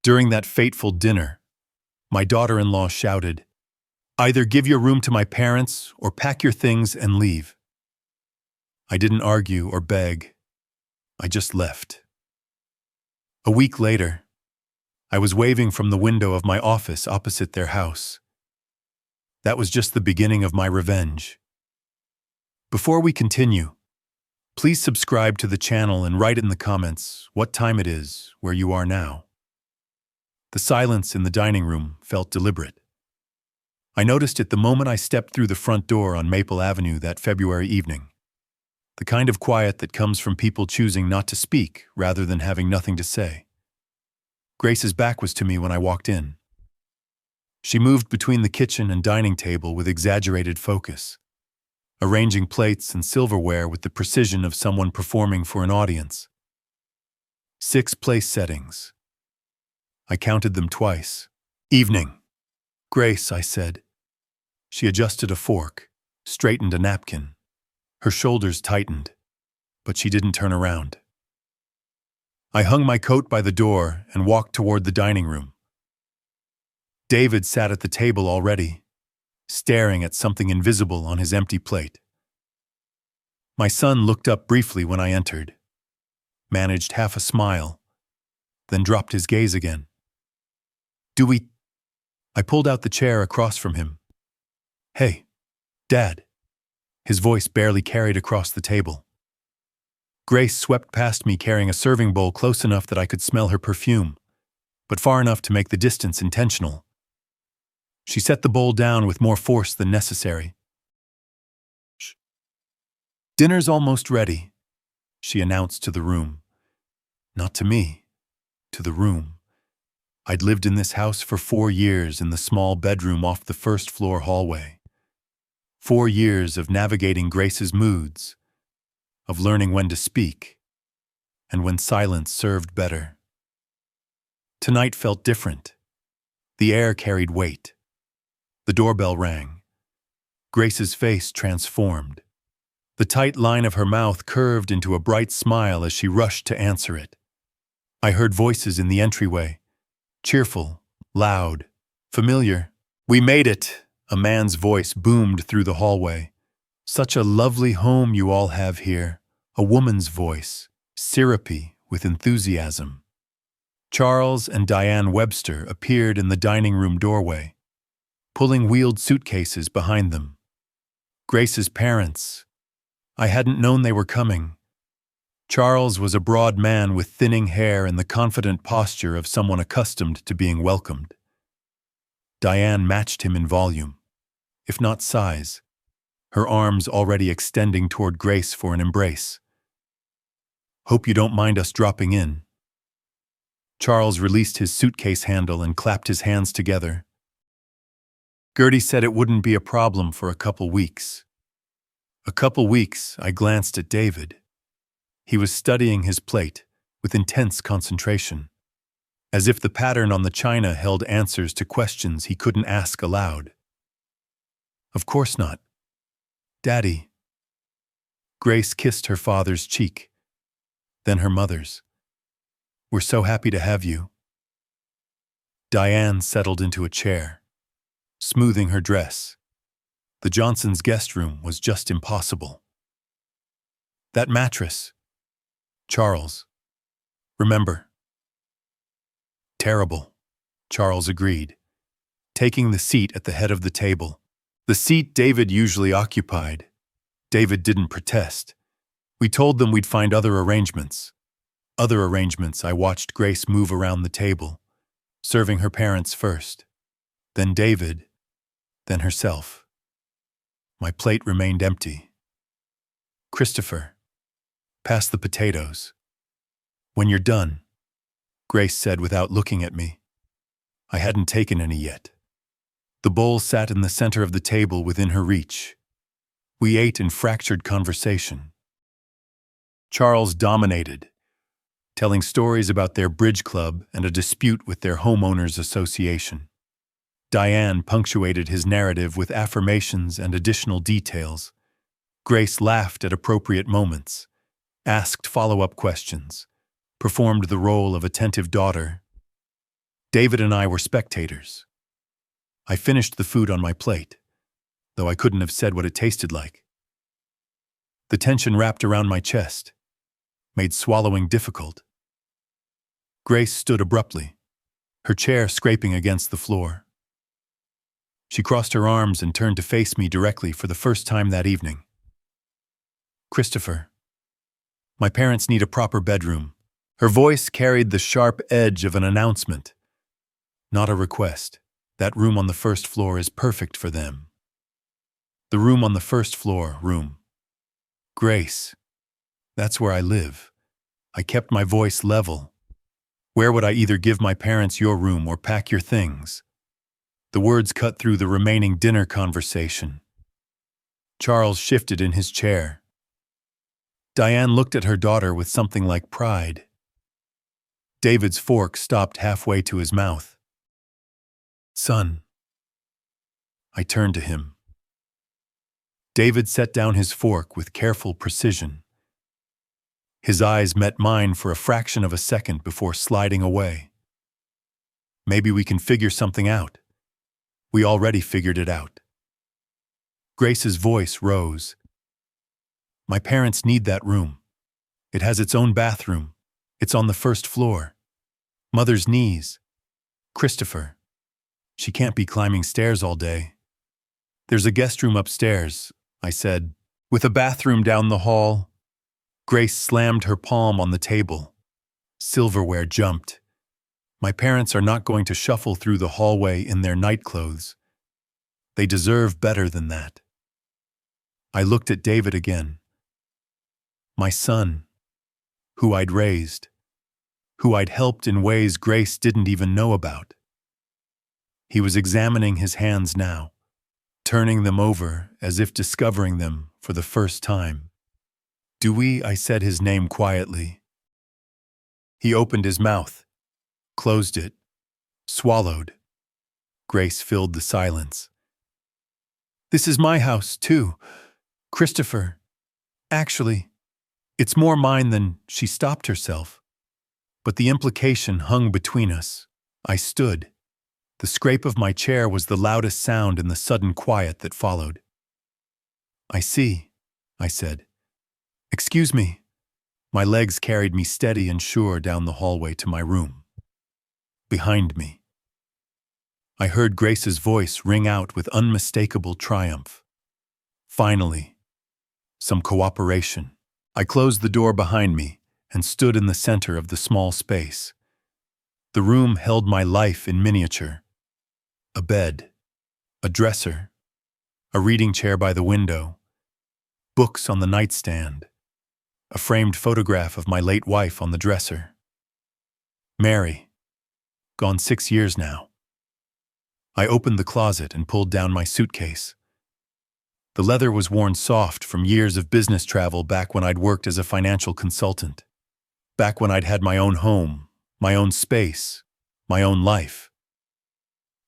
During that fateful dinner, my daughter-in-law shouted, "Either give your room to my parents or pack your things and leave." I didn't argue or beg. I just left. A week later, I was waving from the window of my office opposite their house. That was just the beginning of my revenge. Before we continue, please subscribe to the channel and write in the comments what time it is where you are now. The silence in the dining room felt deliberate. I noticed it the moment I stepped through the front door on Maple Avenue that February evening. The kind of quiet that comes from people choosing not to speak rather than having nothing to say. Grace's back was to me when I walked in. She moved between the kitchen and dining table with exaggerated focus, arranging plates and silverware with the precision of someone performing for an audience. 6 place settings. I counted them twice. "Evening." "Grace," I said. She adjusted a fork, straightened a napkin. Her shoulders tightened, but she didn't turn around. I hung my coat by the door and walked toward the dining room. David sat at the table already, staring at something invisible on his empty plate. My son looked up briefly when I entered, managed half a smile, then dropped his gaze again. I pulled out the chair across from him. "Hey, Dad." His voice barely carried across the table. Grace swept past me carrying a serving bowl close enough that I could smell her perfume, but far enough to make the distance intentional. She set the bowl down with more force than necessary. "Shh. Dinner's almost ready," she announced to the room. Not to me, to the room. I'd lived in this house for 4 years in the small bedroom off the first-floor hallway. 4 years of navigating Grace's moods, of learning when to speak, and when silence served better. Tonight felt different. The air carried weight. The doorbell rang. Grace's face transformed. The tight line of her mouth curved into a bright smile as she rushed to answer it. I heard voices in the entryway. Cheerful, loud, familiar. "We made it," a man's voice boomed through the hallway. "Such a lovely home you all have here." A woman's voice, syrupy with enthusiasm. Charles and Diane Webster appeared in the dining room doorway, pulling wheeled suitcases behind them. Grace's parents. I hadn't known they were coming. Charles was a broad man with thinning hair and the confident posture of someone accustomed to being welcomed. Diane matched him in volume, if not size, her arms already extending toward Grace for an embrace. "Hope you don't mind us dropping in." Charles released his suitcase handle and clapped his hands together. Gertie said it wouldn't be a problem for a couple weeks. A couple weeks, I glanced at David. He was studying his plate with intense concentration, as if the pattern on the china held answers to questions he couldn't ask aloud. "Of course not. Daddy." Grace kissed her father's cheek, then her mother's. "We're so happy to have you." Diane settled into a chair, smoothing her dress. The Johnsons' guest room was just impossible. "That mattress." Charles. "Remember." "Terrible," Charles agreed, taking the seat at the head of the table. The seat David usually occupied. David didn't protest. We told them we'd find other arrangements. Other arrangements. I watched Grace move around the table, serving her parents first, then David, then herself. My plate remained empty. "Christopher, pass the potatoes." "When you're done," Grace said without looking at me. I hadn't taken any yet. The bowl sat in the center of the table within her reach. We ate in fractured conversation. Charles dominated, telling stories about their bridge club and a dispute with their homeowners association. Diane punctuated his narrative with affirmations and additional details. Grace laughed at appropriate moments, asked follow-up questions, performed the role of attentive daughter. David and I were spectators. I finished the food on my plate, though I couldn't have said what it tasted like. The tension wrapped around my chest, made swallowing difficult. Grace stood abruptly, her chair scraping against the floor. She crossed her arms and turned to face me directly for the first time that evening. "Christopher, my parents need a proper bedroom." Her voice carried the sharp edge of an announcement, not a request. "That room on the first floor is perfect for them." The room on the first floor, room. Grace, that's where I live. I kept my voice level. Where would I either give my parents your room or pack your things? The words cut through the remaining dinner conversation. Charles shifted in his chair. Diane looked at her daughter with something like pride. David's fork stopped halfway to his mouth. "Son." I turned to him. David set down his fork with careful precision. His eyes met mine for a fraction of a second before sliding away. "Maybe we can figure something out." We already figured it out. Grace's voice rose. "My parents need that room. It has its own bathroom. It's on the first floor. Mother's knees. Christopher. She can't be climbing stairs all day." "There's a guest room upstairs," I said, "with a bathroom down the hall." Grace slammed her palm on the table. Silverware jumped. My parents are not going to shuffle through the hallway in their nightclothes. They deserve better than that. I looked at David again. My son, who I'd raised, who I'd helped in ways Grace didn't even know about. He was examining his hands now, turning them over as if discovering them for the first time. "Dewey," I said his name quietly. He opened his mouth, closed it, swallowed. Grace filled the silence. "This is my house, too, Christopher. Actually, it's more mine than..." She stopped herself. But the implication hung between us. I stood. The scrape of my chair was the loudest sound in the sudden quiet that followed. "I see," I said. "Excuse me." My legs carried me steady and sure down the hallway to my room. Behind me, I heard Grace's voice ring out with unmistakable triumph. Finally, some cooperation. I closed the door behind me and stood in the center of the small space. The room held my life in miniature. A bed, a dresser, a reading chair by the window, books on the nightstand, a framed photograph of my late wife on the dresser. Mary, gone 6 years now. I opened the closet and pulled down my suitcase. The leather was worn soft from years of business travel back when I'd worked as a financial consultant, back when I'd had my own home, my own space, my own life.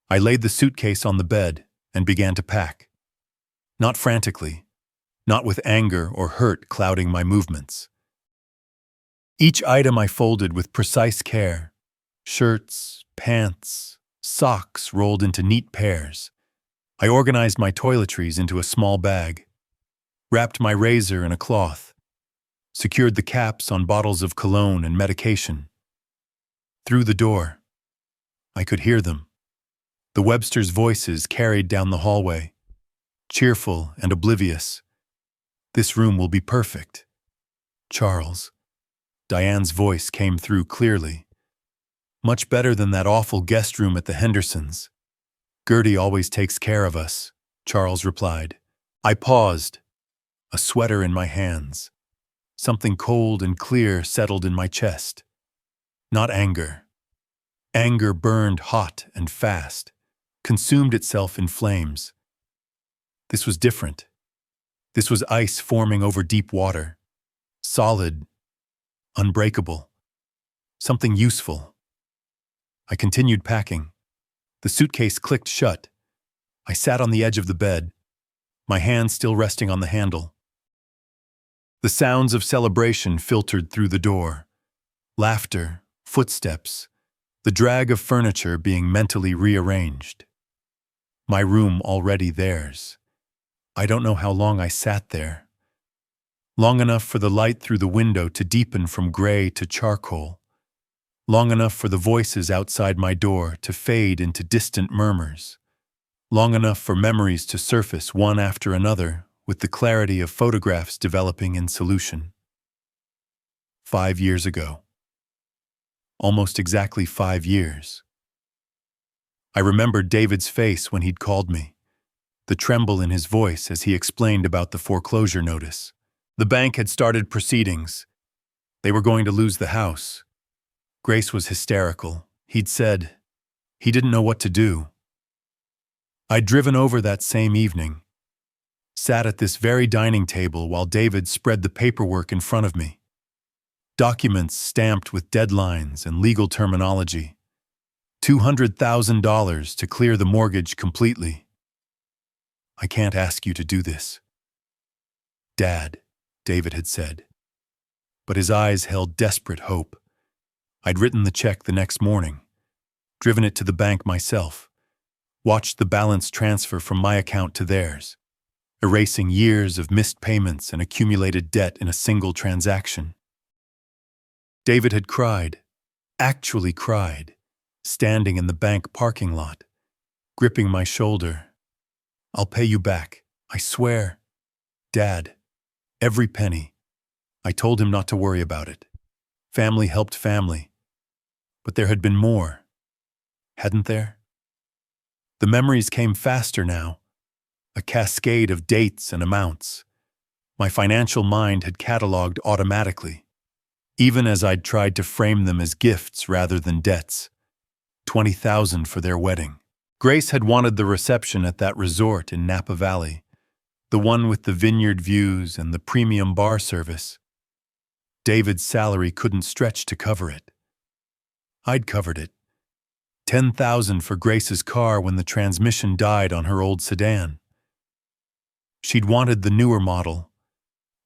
I laid the suitcase on the bed and began to pack. Not frantically, not with anger or hurt clouding my movements. Each item I folded with precise care. Shirts, pants, socks rolled into neat pairs. I organized my toiletries into a small bag, wrapped my razor in a cloth, secured the caps on bottles of cologne and medication. Through the door, I could hear them. The Websters' voices carried down the hallway, cheerful and oblivious. "This room will be perfect." "Charles." Diane's voice came through clearly. "Much better than that awful guest room at the Hendersons." "Gertie always takes care of us," Charles replied. I paused, a sweater in my hands. Something cold and clear settled in my chest. Not anger. Anger burned hot and fast, consumed itself in flames. This was different. This was ice forming over deep water. Solid, unbreakable. Something useful. I continued packing. The suitcase clicked shut. I sat on the edge of the bed, my hand still resting on the handle. The sounds of celebration filtered through the door. Laughter, footsteps, The drag of furniture being mentally rearranged. My room already theirs. I don't know how long I sat there. Long enough for the light through the window to deepen from gray to charcoal. Long enough for the voices outside my door to fade into distant murmurs. Long enough for memories to surface one after another with the clarity of photographs developing in solution. 5 years ago. Almost exactly 5 years. I remembered David's face when he'd called me, the tremble in his voice as he explained about the foreclosure notice. The bank had started proceedings. They were going to lose the house. Grace was hysterical. He'd said he didn't know what to do. I'd driven over that same evening, sat at this very dining table while David spread the paperwork in front of me. Documents stamped with deadlines and legal terminology. $200,000 to clear the mortgage completely. I can't ask you to do this, Dad, David had said. But his eyes held desperate hope. I'd written the check the next morning, driven it to the bank myself, watched the balance transfer from my account to theirs, erasing years of missed payments and accumulated debt in a single transaction. David had cried, actually cried, standing in the bank parking lot, gripping my shoulder. I'll pay you back, I swear. Dad, every penny. I told him not to worry about it. Family helped family. But there had been more, hadn't there? The memories came faster now, a cascade of dates and amounts. My financial mind had cataloged automatically, even as I'd tried to frame them as gifts rather than debts. $20,000 for their wedding. Grace had wanted the reception at that resort in Napa Valley, the one with the vineyard views and the premium bar service. David's salary couldn't stretch to cover it. I'd covered it. $10,000 for Grace's car when the transmission died on her old sedan. She'd wanted the newer model,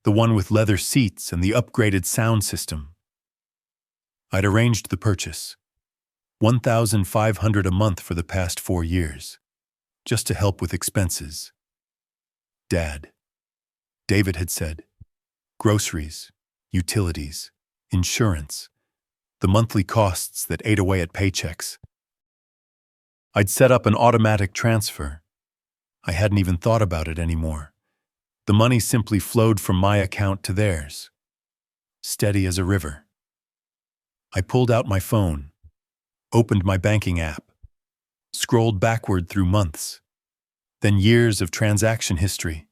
the one with leather seats and the upgraded sound system. I'd arranged the purchase. $1,500 a month for the past 4 years, just to help with expenses. Dad, David had said, groceries, utilities, insurance, the monthly costs that ate away at paychecks. I'd set up an automatic transfer. I hadn't even thought about it anymore. The money simply flowed from my account to theirs, steady as a river. I pulled out my phone, opened my banking app, scrolled backward through months, then years of transaction history.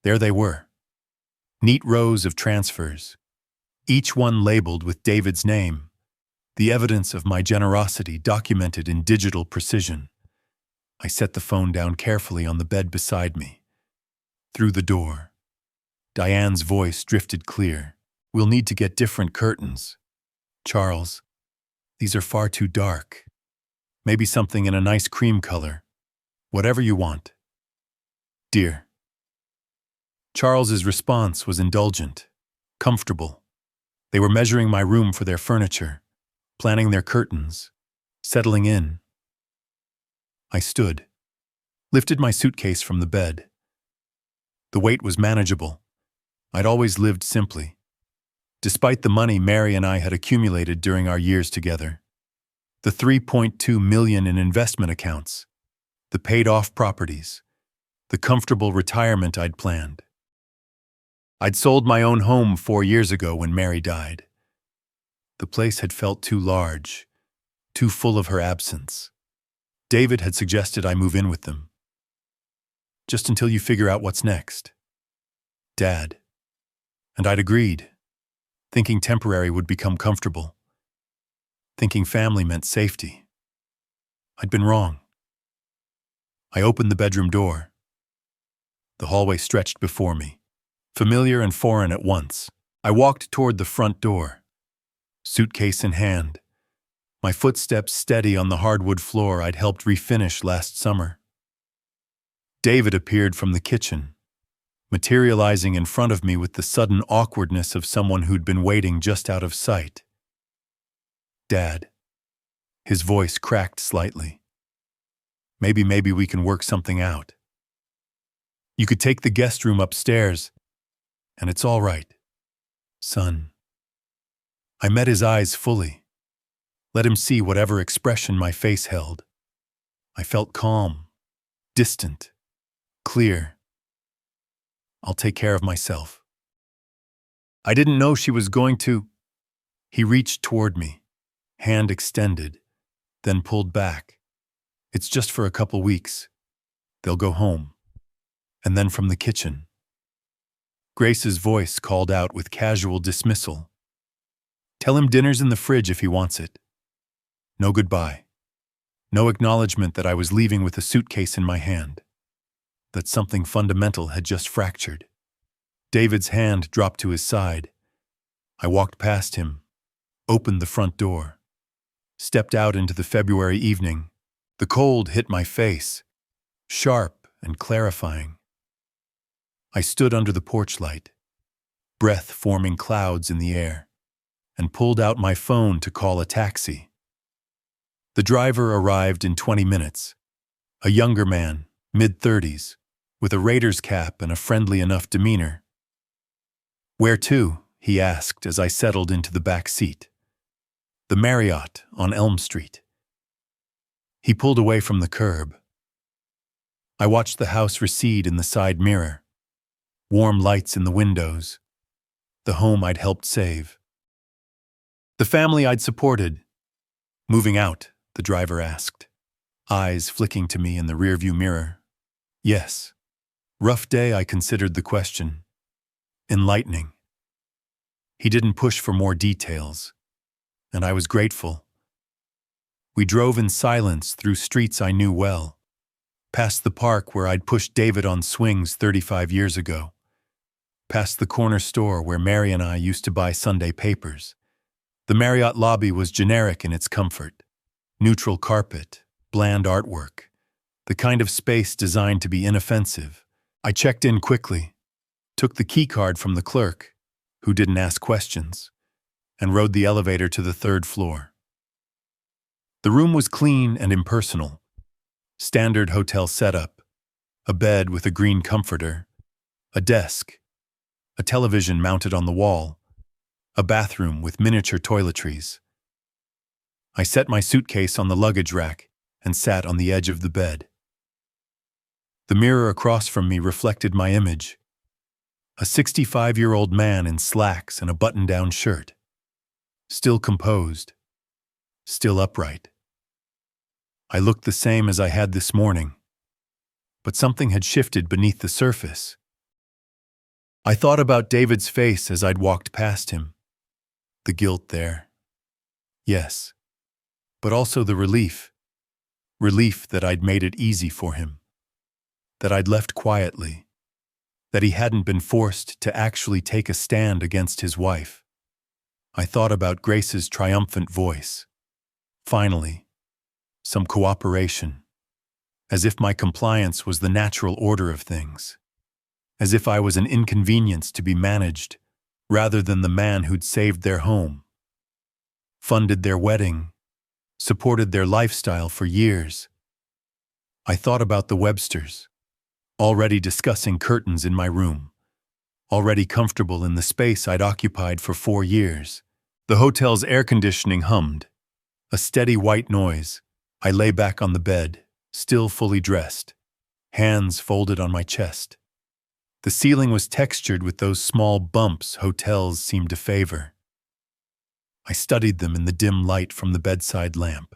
There they were, neat rows of transfers, each one labeled with David's name, the evidence of my generosity documented in digital precision. I set the phone down carefully on the bed beside me. Through the door, Diane's voice drifted clear. We'll need to get different curtains. Charles, these are far too dark. Maybe something in a nice cream color. Whatever you want. Dear. Charles's response was indulgent, comfortable. They were measuring my room for their furniture, planning their curtains, settling in. I stood, lifted my suitcase from the bed. The weight was manageable. I'd always lived simply, despite the money Mary and I had accumulated during our years together. The $3.2 million in investment accounts, the paid-off properties, the comfortable retirement I'd planned. I'd sold my own home 4 years ago when Mary died. The place had felt too large, too full of her absence. David had suggested I move in with them. Just until you figure out what's next. Dad. And I'd agreed, thinking temporary would become comfortable, thinking family meant safety. I'd been wrong. I opened the bedroom door. The hallway stretched before me, familiar and foreign at once. I walked toward the front door, suitcase in hand, my footsteps steady on the hardwood floor I'd helped refinish last summer. David appeared from the kitchen, materializing in front of me with the sudden awkwardness of someone who'd been waiting just out of sight. Dad. His voice cracked slightly. Maybe we can work something out. You could take the guest room upstairs, and it's all right, son. I met his eyes fully, let him see whatever expression my face held. I felt calm, distant, clear. I'll take care of myself. I didn't know she was going to. He reached toward me, hand extended, then pulled back. It's just for a couple weeks. They'll go home. And then from the kitchen, Grace's voice called out with casual dismissal. Tell him dinner's in the fridge if he wants it. No goodbye. No acknowledgement that I was leaving with a suitcase in my hand. That something fundamental had just fractured. David's hand dropped to his side. I walked past him, opened the front door, stepped out into the February evening. The cold hit my face, sharp and clarifying. I stood under the porch light, breath forming clouds in the air, and pulled out my phone to call a taxi. The driver arrived in 20 minutes, a younger man, mid-30s, with a Raiders cap and a friendly enough demeanor. Where to? He asked as I settled into the back seat. The Marriott on Elm Street. He pulled away from the curb. I watched the house recede in the side mirror, warm lights in the windows, the home I'd helped save. The family I'd supported. Moving out, the driver asked, eyes flicking to me in the rearview mirror. Yes. Rough day, I considered the question. Enlightening. He didn't push for more details, and I was grateful. We drove in silence through streets I knew well, past the park where I'd pushed David on swings 35 years ago, past the corner store where Mary and I used to buy Sunday papers. The Marriott lobby was generic in its comfort. Neutral carpet, bland artwork, the kind of space designed to be inoffensive. I checked in quickly, took the key card from the clerk, who didn't ask questions, and rode the elevator to the 3rd floor. The room was clean and impersonal. Standard hotel setup, a bed with a green comforter, a desk, a television mounted on the wall, a bathroom with miniature toiletries. I set my suitcase on the luggage rack and sat on the edge of the bed. The mirror across from me reflected my image, a 65-year-old man in slacks and a button-down shirt, still composed, still upright. I looked the same as I had this morning, but something had shifted beneath the surface. I thought about David's face as I'd walked past him, the guilt there. Yes, but also the relief that I'd made it easy for him, that I'd left quietly, that he hadn't been forced to actually take a stand against his wife. I thought about Grace's triumphant voice. Finally, some cooperation, as if my compliance was the natural order of things, as if I was an inconvenience to be managed rather than the man who'd saved their home, funded their wedding, supported their lifestyle for years. I thought about the Websters, already discussing curtains in my room, already comfortable in the space I'd occupied for 4 years. The hotel's air conditioning hummed, a steady white noise. I lay back on the bed, still fully dressed, hands folded on my chest. The ceiling was textured with those small bumps hotels seemed to favor. I studied them in the dim light from the bedside lamp.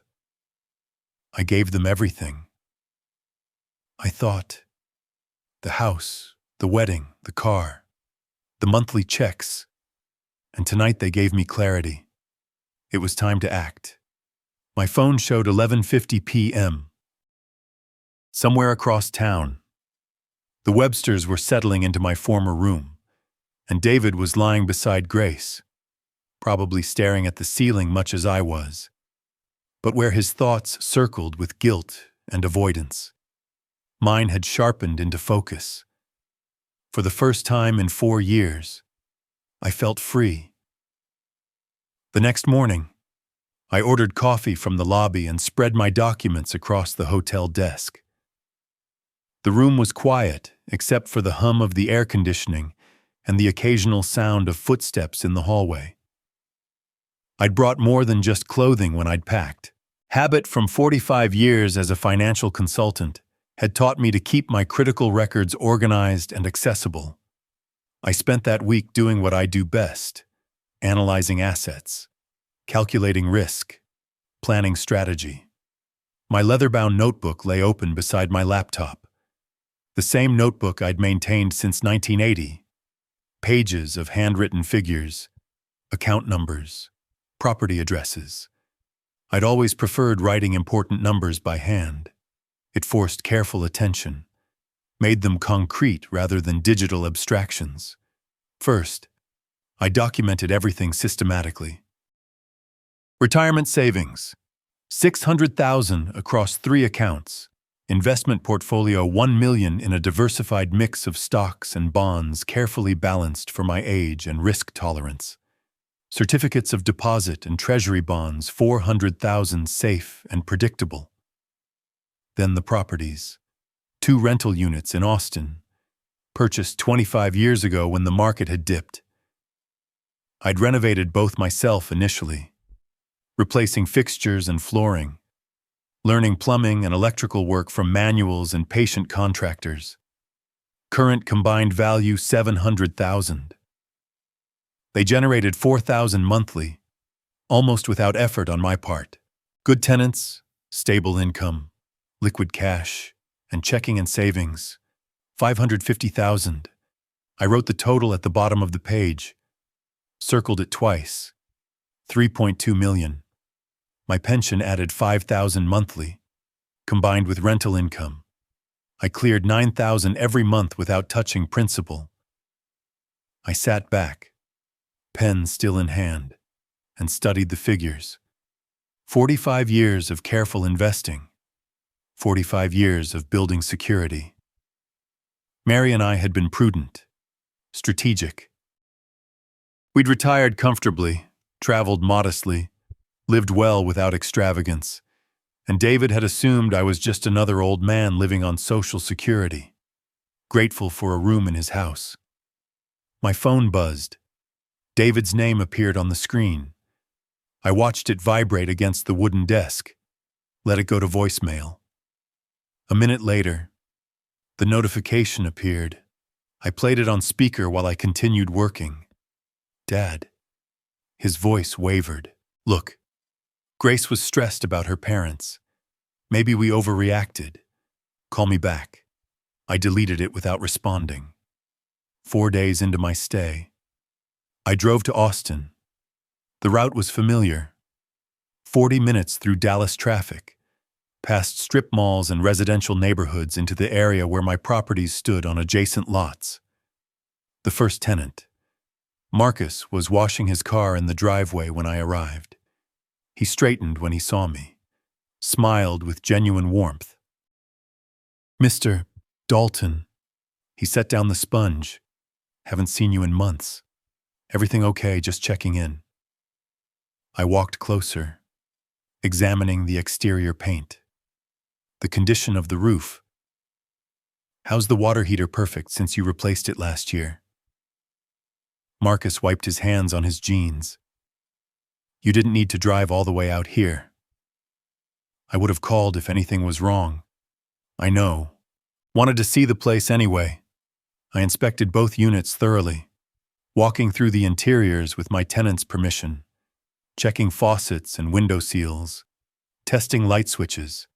I gave them everything. I thought, the house, the wedding, the car, the monthly checks, and tonight they gave me clarity. It was time to act. My phone showed 11:50 p.m. Somewhere across town, the Websters were settling into my former room, and David was lying beside Grace, probably staring at the ceiling much as I was, but where his thoughts circled with guilt and avoidance. Mine had sharpened into focus. For the first time in 4 years, I felt free. The next morning, I ordered coffee from the lobby and spread my documents across the hotel desk. The room was quiet, except for the hum of the air conditioning and the occasional sound of footsteps in the hallway. I'd brought more than just clothing when I'd packed. Habit from 45 years as a financial consultant had taught me to keep my critical records organized and accessible. I spent that week doing what I do best: analyzing assets, calculating risk, planning strategy. My leather-bound notebook lay open beside my laptop. The same notebook I'd maintained since 1980. Pages of handwritten figures, account numbers, property addresses. I'd always preferred writing important numbers by hand. It forced careful attention, made them concrete rather than digital abstractions. First, I documented everything systematically. Retirement savings, $600,000 across 3 accounts. Investment portfolio, $1 million in a diversified mix of stocks and bonds carefully balanced for my age and risk tolerance. Certificates of deposit and treasury bonds, $400,000 safe and predictable. Then the properties. 2 rental units in Austin, purchased 25 years ago when the market had dipped. I'd renovated both myself initially, replacing fixtures and flooring, learning plumbing and electrical work from manuals and patient contractors. Current combined value, $700,000. They generated $4,000 monthly, almost without effort on my part. Good tenants, stable income, liquid cash, and checking and savings, $550,000. I wrote the total at the bottom of the page, circled it twice, $3.2 million. My pension added $5,000 monthly, combined with rental income. I cleared $9,000 every month without touching principal. I sat back, pen still in hand, and studied the figures. 45 years of careful investing, 45 years of building security. Mary and I had been prudent, strategic. We'd retired comfortably, traveled modestly, lived well without extravagance, and David had assumed I was just another old man living on Social Security, grateful for a room in his house. My phone buzzed. David's name appeared on the screen. I watched it vibrate against the wooden desk, let it go to voicemail. A minute later, the notification appeared. I played it on speaker while I continued working. Dad. His voice wavered. Look. Grace was stressed about her parents. Maybe we overreacted. Call me back. I deleted it without responding. 4 days into my stay, I drove to Austin. The route was familiar. 40 minutes through Dallas traffic, past strip malls and residential neighborhoods into the area where my properties stood on adjacent lots. The first tenant, Marcus, was washing his car in the driveway when I arrived. He straightened when he saw me, smiled with genuine warmth. Mr. Dalton, he set down the sponge. Haven't seen you in months. Everything okay, just checking in. I walked closer, examining the exterior paint, the condition of the roof. How's the water heater perfect since you replaced it last year? Marcus wiped his hands on his jeans. You didn't need to drive all the way out here. I would have called if anything was wrong. I know. Wanted to see the place anyway. I inspected both units thoroughly, walking through the interiors with my tenant's permission, checking faucets and window seals, testing light switches.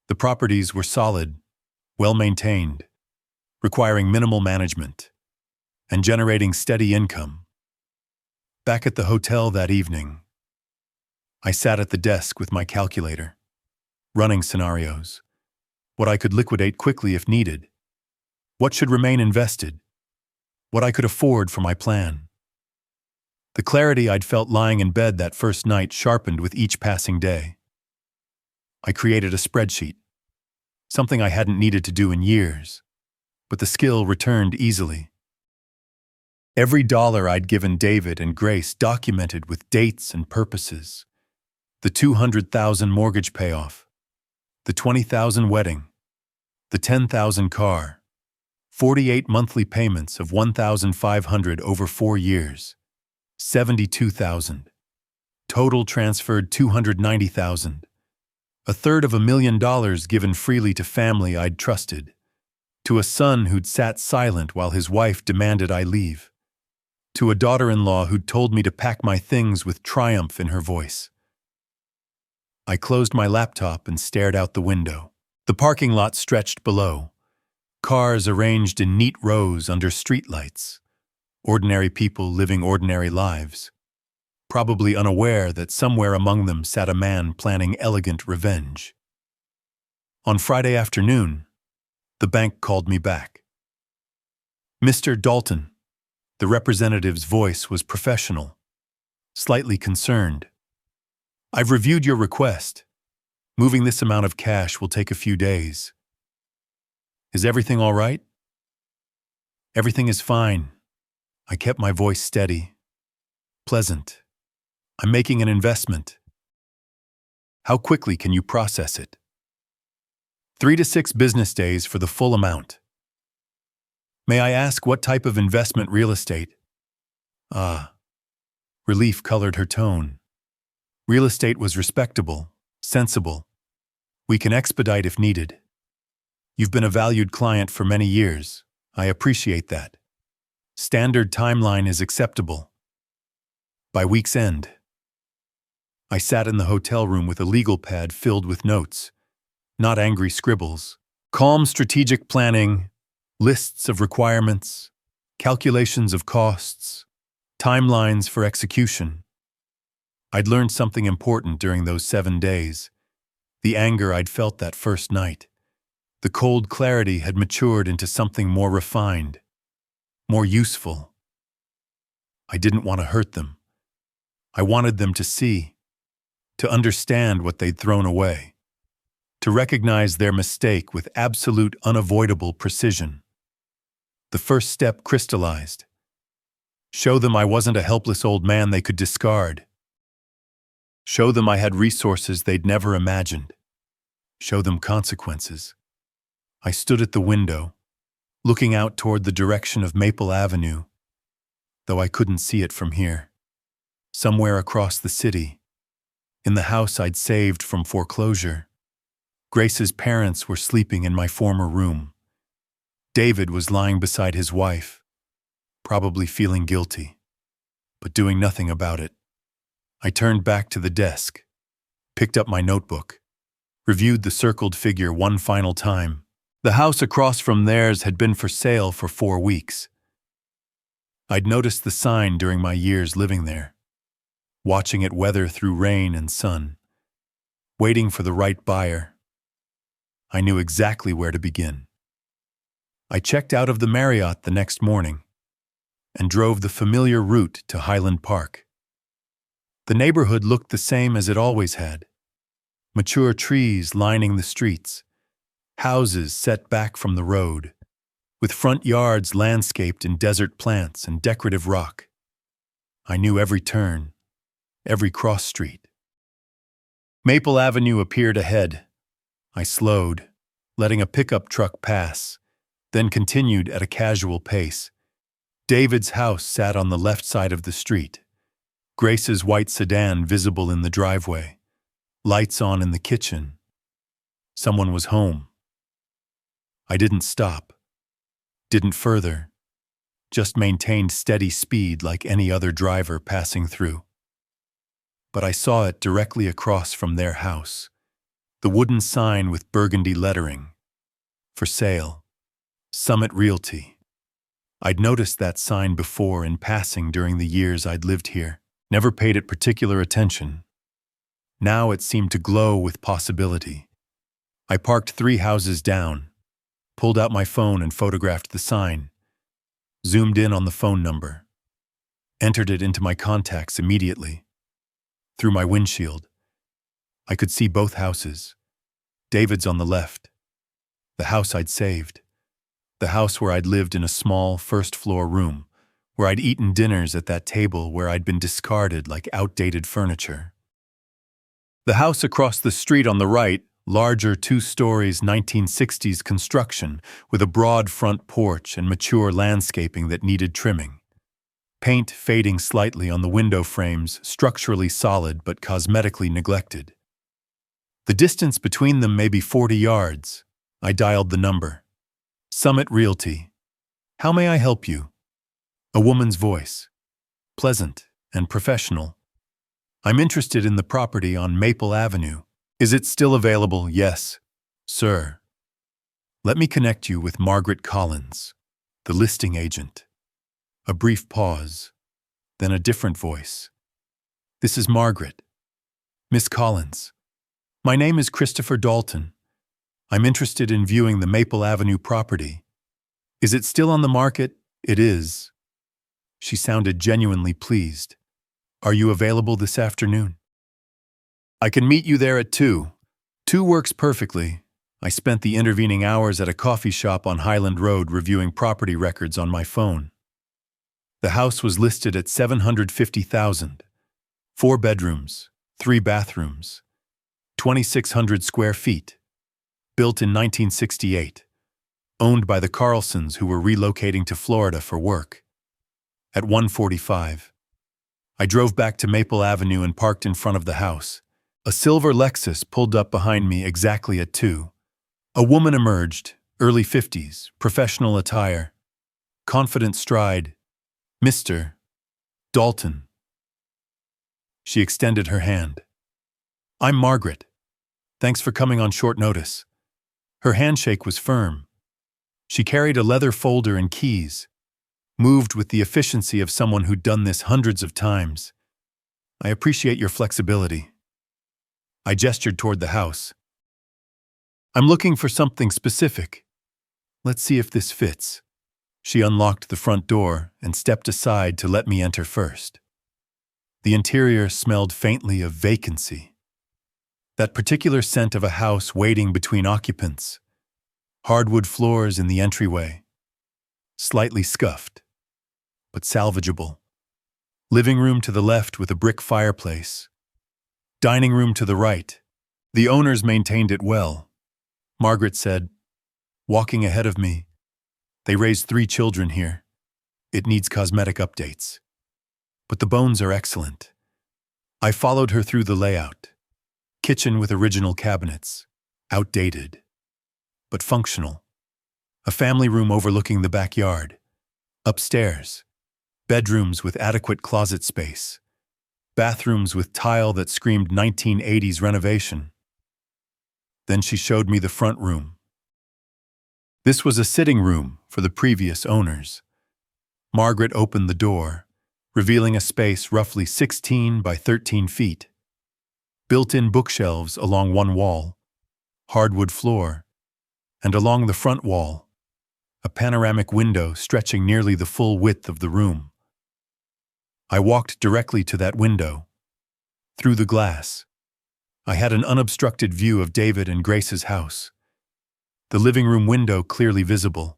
The properties were solid, well-maintained, requiring minimal management, and generating steady income. Back at the hotel that evening, I sat at the desk with my calculator, running scenarios, what I could liquidate quickly if needed, what should remain invested, what I could afford for my plan. The clarity I'd felt lying in bed that first night sharpened with each passing day. I created a spreadsheet, something I hadn't needed to do in years, but the skill returned easily. Every dollar I'd given David and Grace documented with dates and purposes. The 200,000 mortgage payoff, the 20,000 wedding, the 10,000 car, 48 monthly payments of 1,500 over 4 years, 72,000. Total transferred 290,000. A third of $1,000,000 given freely to family I'd trusted, to a son who'd sat silent while his wife demanded I leave, to a daughter-in-law who'd told me to pack my things with triumph in her voice. I closed my laptop and stared out the window. The parking lot stretched below, cars arranged in neat rows under streetlights, ordinary people living ordinary lives, probably unaware that somewhere among them sat a man planning elegant revenge. On Friday afternoon, the bank called me back. "Mr. Dalton," the representative's voice was professional, slightly concerned. "I've reviewed your request. Moving this amount of cash will take a few days. Is everything all right?" "Everything is fine." I kept my voice steady, pleasant. "I'm making an investment." "How quickly can you process it?" 3 to 6 business days for the full amount." "May I ask what type of investment? Real estate?" "Ah." Relief colored her tone. Real estate was respectable, sensible. "We can expedite if needed. You've been a valued client for many years. I appreciate that. Standard timeline is acceptable. By week's end." I sat in the hotel room with a legal pad filled with notes, not angry scribbles. Calm strategic planning, lists of requirements, calculations of costs, timelines for execution. I'd learned something important during those 7 days. The anger I'd felt that first night, the cold clarity had matured into something more refined, more useful. I didn't want to hurt them. I wanted them to see, to understand what they'd thrown away, to recognize their mistake with absolute unavoidable precision. The first step crystallized. Show them I wasn't a helpless old man they could discard. Show them I had resources they'd never imagined. Show them consequences. I stood at the window, looking out toward the direction of Maple Avenue, though I couldn't see it from here. Somewhere across the city, in the house I'd saved from foreclosure, Grace's parents were sleeping in my former room. David was lying beside his wife, probably feeling guilty, but doing nothing about it. I turned back to the desk, picked up my notebook, reviewed the circled figure one final time. The house across from theirs had been for sale for 4 weeks. I'd noticed the sign during my years living there, watching it weather through rain and sun, waiting for the right buyer. I knew exactly where to begin. I checked out of the Marriott the next morning and drove the familiar route to Highland Park. The neighborhood looked the same as it always had. Mature trees lining the streets, houses set back from the road, with front yards landscaped in desert plants and decorative rock. I knew every turn, every cross street. Maple Avenue appeared ahead. I slowed, letting a pickup truck pass, then continued at a casual pace. David's house sat on the left side of the street. Grace's white sedan visible in the driveway, lights on in the kitchen. Someone was home. I didn't stop, didn't further, just maintained steady speed like any other driver passing through. But I saw it directly across from their house, the wooden sign with burgundy lettering, "For sale, Summit Realty." I'd noticed that sign before in passing during the years I'd lived here. Never paid it particular attention. Now it seemed to glow with possibility. I parked 3 houses down, pulled out my phone and photographed the sign, zoomed in on the phone number, entered it into my contacts immediately. Through my windshield, I could see both houses. David's on the left, the house I'd saved, the house where I'd lived in a small first-floor room, where I'd eaten dinners at that table where I'd been discarded like outdated furniture. The house across the street on the right, larger 2 stories 1960s construction with a broad front porch and mature landscaping that needed trimming. Paint fading slightly on the window frames, structurally solid but cosmetically neglected. The distance between them may be 40 yards. I dialed the number. Summit Realty. How may I help you? A woman's voice. Pleasant and professional. I'm interested in the property on Maple Avenue. Is it still available? Yes, sir. Let me connect you with Margaret Collins, the listing agent. A brief pause, then a different voice. This is Margaret. Miss Collins. My name is Christopher Dalton. I'm interested in viewing the Maple Avenue property. Is it still on the market? It is. She sounded genuinely pleased. Are you available this afternoon? I can meet you there at 2. 2 works perfectly. I spent the intervening hours at a coffee shop on Highland Road reviewing property records on my phone. The house was listed at $750,000. 4 bedrooms, 3 bathrooms, 2,600 square feet. Built in 1968. Owned by the Carlsons, who were relocating to Florida for work. At 1:45. I drove back to Maple Avenue and parked in front of the house. A silver Lexus pulled up behind me exactly at 2. A woman emerged, early 50s, professional attire. Confident stride. Mr. Dalton. She extended her hand. I'm Margaret. Thanks for coming on short notice. Her handshake was firm. She carried a leather folder and keys, moved with the efficiency of someone who'd done this hundreds of times. I appreciate your flexibility. I gestured toward the house. I'm looking for something specific. Let's see if this fits. She unlocked the front door and stepped aside to let me enter first. The interior smelled faintly of vacancy. That particular scent of a house waiting between occupants. Hardwood floors in the entryway. Slightly scuffed, but salvageable. Living room to the left with a brick fireplace. Dining room to the right. The owners maintained it well. Margaret said, walking ahead of me, they raised 3 children here. It needs cosmetic updates. But the bones are excellent. I followed her through the layout. Kitchen with original cabinets. Outdated, but functional. A family room overlooking the backyard. Upstairs. Bedrooms with adequate closet space. Bathrooms with tile that screamed 1980s renovation. Then she showed me the front room. This was a sitting room for the previous owners. Margaret opened the door, revealing a space roughly 16 by 13 feet. Built-in bookshelves along one wall, hardwood floor, and along the front wall, a panoramic window stretching nearly the full width of the room. I walked directly to that window. Through the glass, I had an unobstructed view of David and Grace's house. The living room window clearly visible,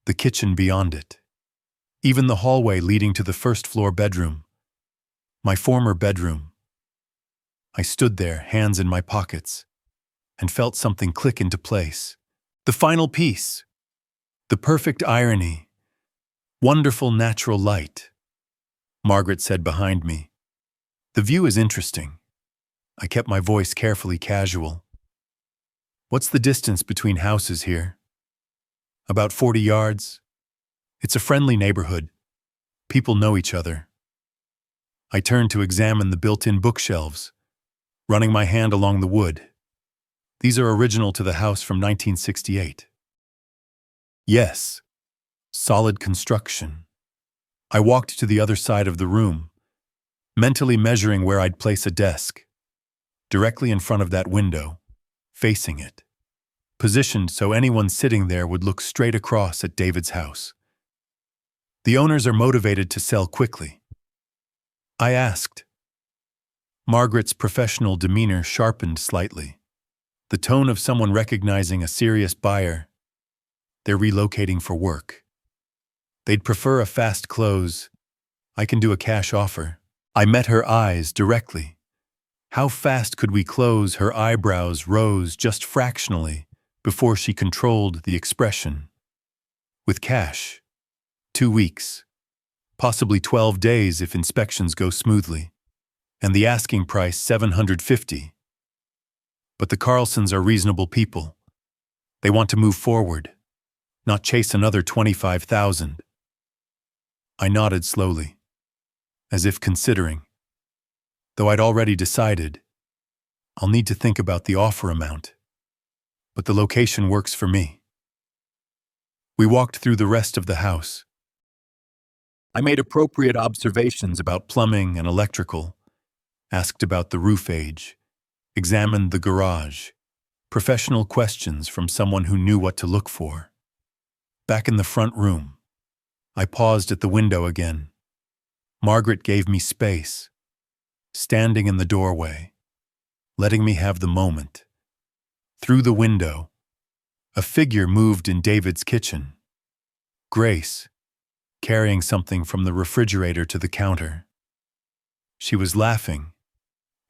the kitchen beyond it. Even the hallway leading to the first-floor bedroom. My former bedroom. I stood there, hands in my pockets, and felt something click into place. The final piece. The perfect irony. Wonderful natural light. Margaret said behind me. The view is interesting. I kept my voice carefully casual. What's the distance between houses here? About 40 yards. It's a friendly neighborhood. People know each other. I turned to examine the built-in bookshelves, running my hand along the wood. These are original to the house from 1968. Yes, solid construction. I walked to the other side of the room, mentally measuring where I'd place a desk, directly in front of that window, facing it, positioned so anyone sitting there would look straight across at David's house. The owners are motivated to sell quickly. I asked. Margaret's professional demeanor sharpened slightly, the tone of someone recognizing a serious buyer. They're relocating for work. They'd prefer a fast close. I can do a cash offer. I met her eyes directly. How fast could we close? Her eyebrows rose just fractionally before she controlled the expression. With cash. 2 weeks. Possibly 12 days if inspections go smoothly. And the asking price $750. But the Carlsons are reasonable people. They want to move forward, not chase another 25,000. I nodded slowly, as if considering. Though I'd already decided, I'll need to think about the offer amount. But the location works for me. We walked through the rest of the house. I made appropriate observations about plumbing and electrical, asked about the roof age, examined the garage, professional questions from someone who knew what to look for. Back in the front room, I paused at the window again. Margaret gave me space, standing in the doorway, letting me have the moment. Through the window, a figure moved in David's kitchen. Grace, carrying something from the refrigerator to the counter. She was laughing,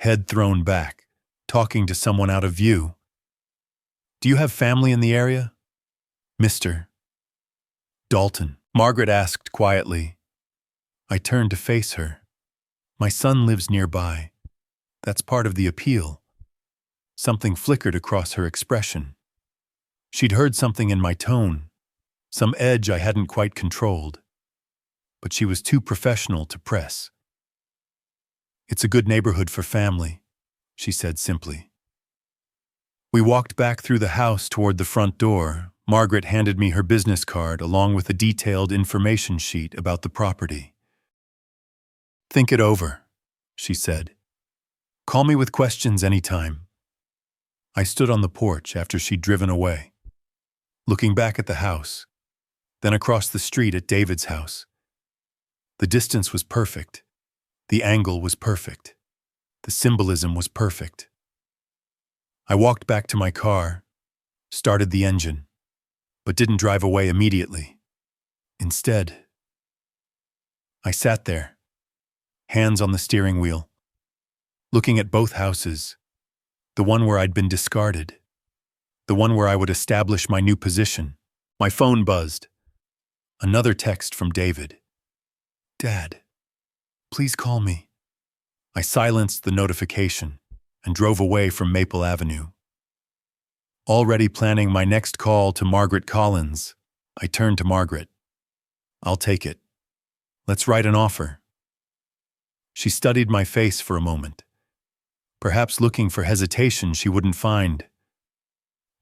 head thrown back, talking to someone out of view. "Do you have family in the area?" "Mr. Dalton," Margaret asked quietly. I turned to face her. "My son lives nearby. That's part of the appeal." Something flickered across her expression. She'd heard something in my tone, some edge I hadn't quite controlled. But she was too professional to press. "It's a good neighborhood for family," she said simply. We walked back through the house toward the front door. Margaret handed me her business card along with a detailed information sheet about the property. "Think it over," she said. "Call me with questions anytime." I stood on the porch after she'd driven away, looking back at the house, then across the street at David's house. The distance was perfect. The angle was perfect. The symbolism was perfect. I walked back to my car, started the engine, but didn't drive away immediately. Instead, I sat there, hands on the steering wheel, looking at both houses, the one where I'd been discarded, the one where I would establish my new position. My phone buzzed. Another text from David. "Dad, please call me." I silenced the notification and drove away from Maple Avenue. Already planning my next call to Margaret Collins, I turned to Margaret. "I'll take it. Let's write an offer." She studied my face for a moment, perhaps looking for hesitation she wouldn't find.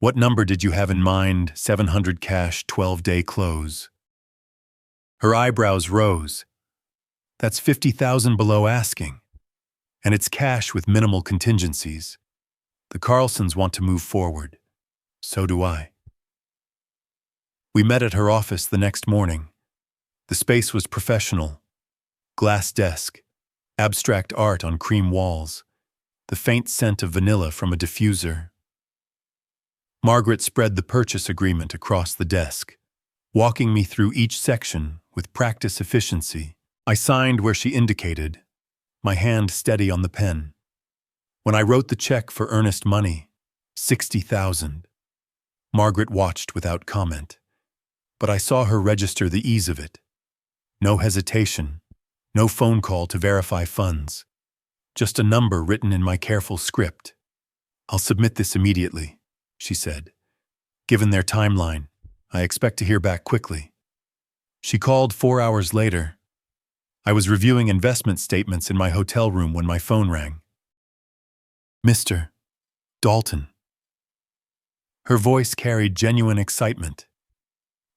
"What number did you have in mind? 700 cash, 12-day close." Her eyebrows rose. "That's 50,000 below asking. And it's cash with minimal contingencies. The Carlsons want to move forward. So do I." We met at her office the next morning. The space was professional. Glass desk, abstract art on cream walls, the faint scent of vanilla from a diffuser. Margaret spread the purchase agreement across the desk, walking me through each section with practice efficiency. I signed where she indicated, my hand steady on the pen. When I wrote the check for earnest money, 60,000, Margaret watched without comment. But I saw her register the ease of it. No hesitation, no phone call to verify funds. Just a number written in my careful script. "I'll submit this immediately," she said. "Given their timeline, I expect to hear back quickly." She called 4 hours later. I was reviewing investment statements in my hotel room when my phone rang. "Mr. Dalton." Her voice carried genuine excitement.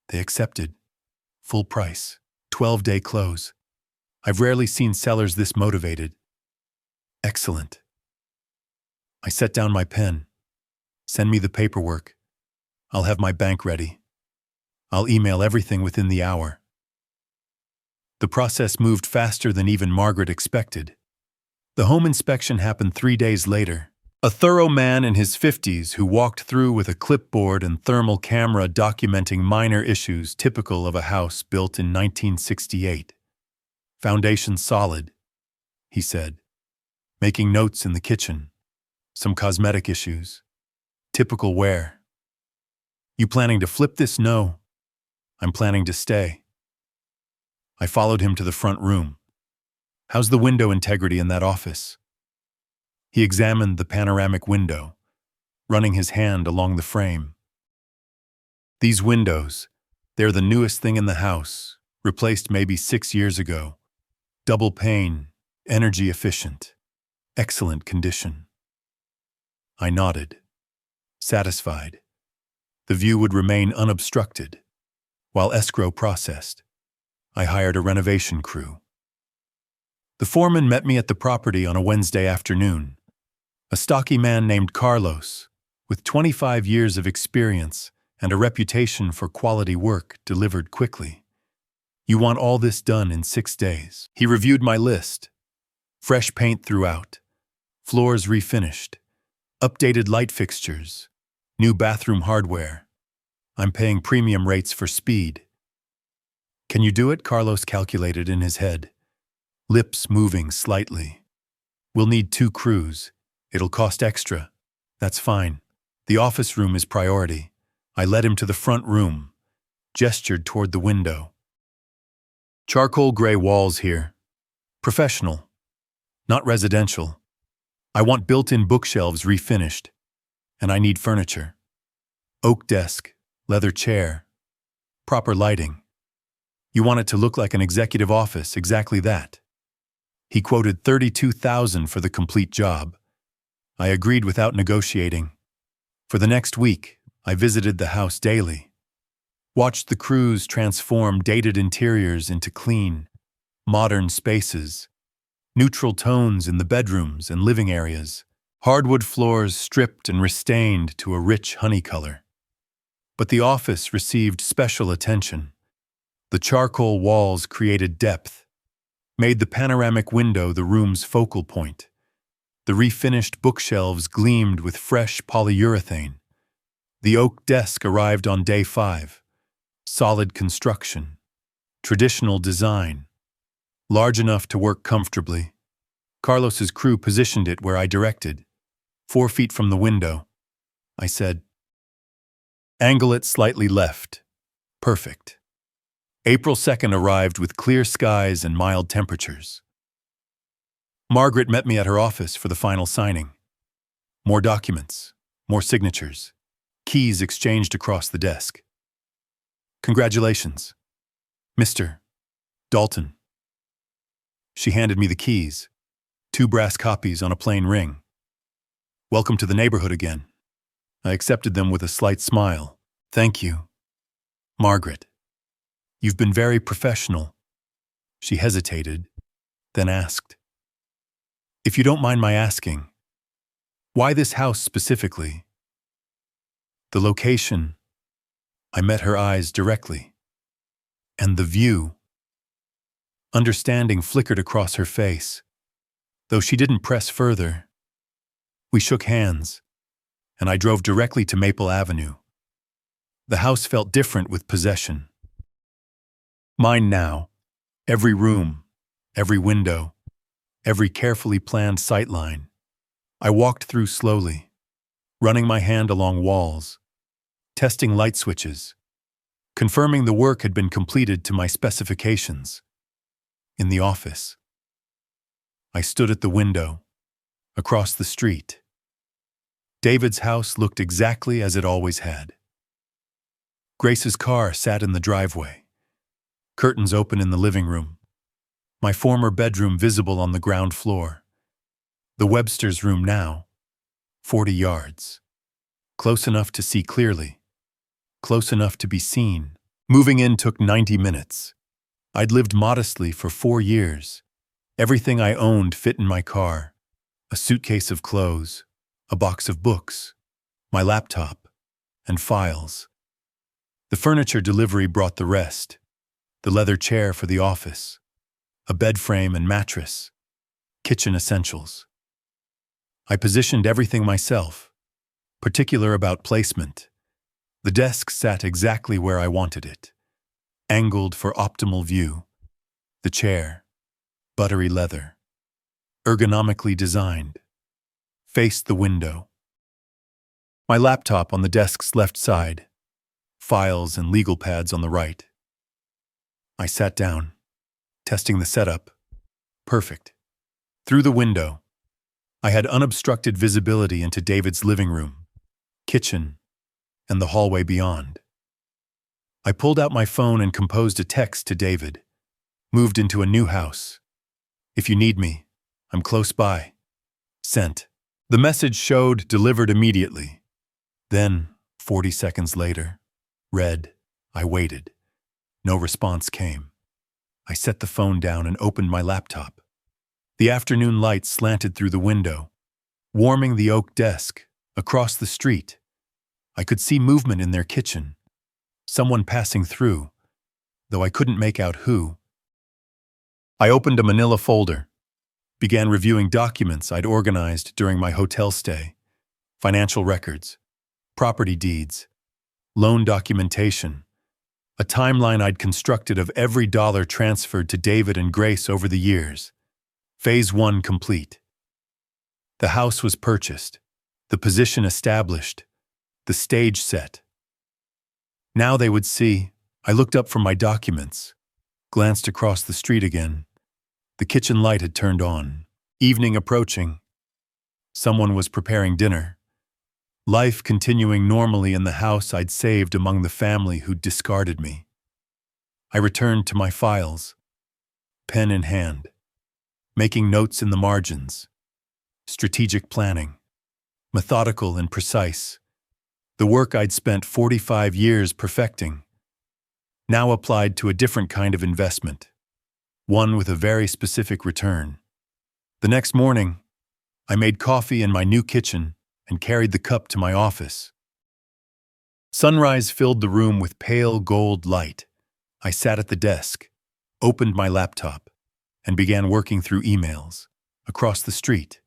They accepted. Full price, 12-day close. I've rarely seen sellers this motivated. Excellent. I set down my pen. Send me the paperwork. I'll have my bank ready. I'll email everything within the hour. The process moved faster than even Margaret expected. The home inspection happened 3 days later. A thorough man in his 50s who walked through with a clipboard and thermal camera documenting minor issues typical of a house built in 1968. "Foundation solid," he said. making notes in the kitchen, some cosmetic issues, typical wear. You planning to flip this? No, I'm planning to stay. I followed him to the front room. How's the window integrity in that office? He examined the panoramic window, running his hand along the frame. These windows, they're the newest thing in the house, replaced maybe 6 years ago. Double pane, energy efficient, excellent condition. I nodded, satisfied. The view would remain unobstructed. While escrow processed, I hired a renovation crew. The foreman met me at the property on a Wednesday afternoon. A stocky man named Carlos, with 25 years of experience and a reputation for quality work delivered quickly. You want all this done in 6 days. He reviewed my list. Fresh paint throughout, floors refinished, updated light fixtures, new bathroom hardware. I'm paying premium rates for speed. Can you do it? Carlos calculated in his head, lips moving slightly. We'll need 2 crews. It'll cost extra. That's fine. The office room is priority. I led him to the front room, gestured toward the window. Charcoal gray walls here. Professional, not residential. I want built-in bookshelves refinished, and I need furniture. Oak desk, leather chair, proper lighting. You want it to look like an executive office, exactly that. He quoted $32,000 for the complete job. I agreed without negotiating. For the next week, I visited the house daily, watched the crews transform dated interiors into clean, modern spaces, neutral tones in the bedrooms and living areas, hardwood floors stripped and restained to a rich honey color. But the office received special attention. The charcoal walls created depth, made the panoramic window the room's focal point. The refinished bookshelves gleamed with fresh polyurethane. The oak desk arrived on day 5. Solid construction, traditional design, large enough to work comfortably. Carlos's crew positioned it where I directed, 4 feet from the window. I said, angle it slightly left. Perfect. April 2nd arrived with clear skies and mild temperatures. Margaret met me at her office for the final signing. More documents, more signatures, keys exchanged across the desk. Congratulations, Mr. Dalton. She handed me the keys, 2 brass copies on a plain ring. Welcome to the neighborhood again. I accepted them with a slight smile. Thank you, Margaret. You've been very professional. She hesitated, then asked, if you don't mind my asking, why this house specifically? The location. I met her eyes directly. And the view. Understanding flickered across her face. Though she didn't press further, we shook hands, and I drove directly to Maple Avenue. The house felt different with possession. Mine now, every room, every window, every carefully planned sightline. I walked through slowly, running my hand along walls, testing light switches, confirming the work had been completed to my specifications. In the office, I stood at the window, across the street. David's house looked exactly as it always had. Grace's car sat in the driveway, curtains open in the living room, my former bedroom visible on the ground floor. The Webster's room now, 40 yards. Close enough to see clearly, close enough to be seen. Moving in took 90 minutes. I'd lived modestly for 4 years. Everything I owned fit in my car. A suitcase of clothes, a box of books, my laptop, and files. The furniture delivery brought the rest. The leather chair for the office, a bed frame and mattress, kitchen essentials. I positioned everything myself, particular about placement. The desk sat exactly where I wanted it, angled for optimal view. The chair, buttery leather, ergonomically designed, faced the window. My laptop on the desk's left side, files and legal pads on the right. I sat down, testing the setup. Perfect. Through the window, I had unobstructed visibility into David's living room, kitchen, and the hallway beyond. I pulled out my phone and composed a text to David. Moved into a new house. If you need me, I'm close by. Sent. The message showed delivered immediately. Then, 40 seconds later, read. I waited. No response came. I set the phone down and opened my laptop. The afternoon light slanted through the window, warming the oak desk. Across the street, I could see movement in their kitchen. Someone passing through, though I couldn't make out who. I opened a manila folder, began reviewing documents I'd organized during my hotel stay, financial records, property deeds, loan documentation, a timeline I'd constructed of every dollar transferred to David and Grace over the years. Phase 1 complete. The house was purchased, the position established, the stage set. Now they would see. I looked up from my documents, glanced across the street again. The kitchen light had turned on. Evening approaching. Someone was preparing dinner. Life continuing normally in the house I'd saved among the family who'd discarded me. I returned to my files, pen in hand, making notes in the margins. Strategic planning, methodical and precise. The work I'd spent 45 years perfecting, now applied to a different kind of investment, one with a very specific return. The next morning, I made coffee in my new kitchen and carried the cup to my office. Sunrise filled the room with pale gold light. I sat at the desk, opened my laptop, and began working through emails. Across the street,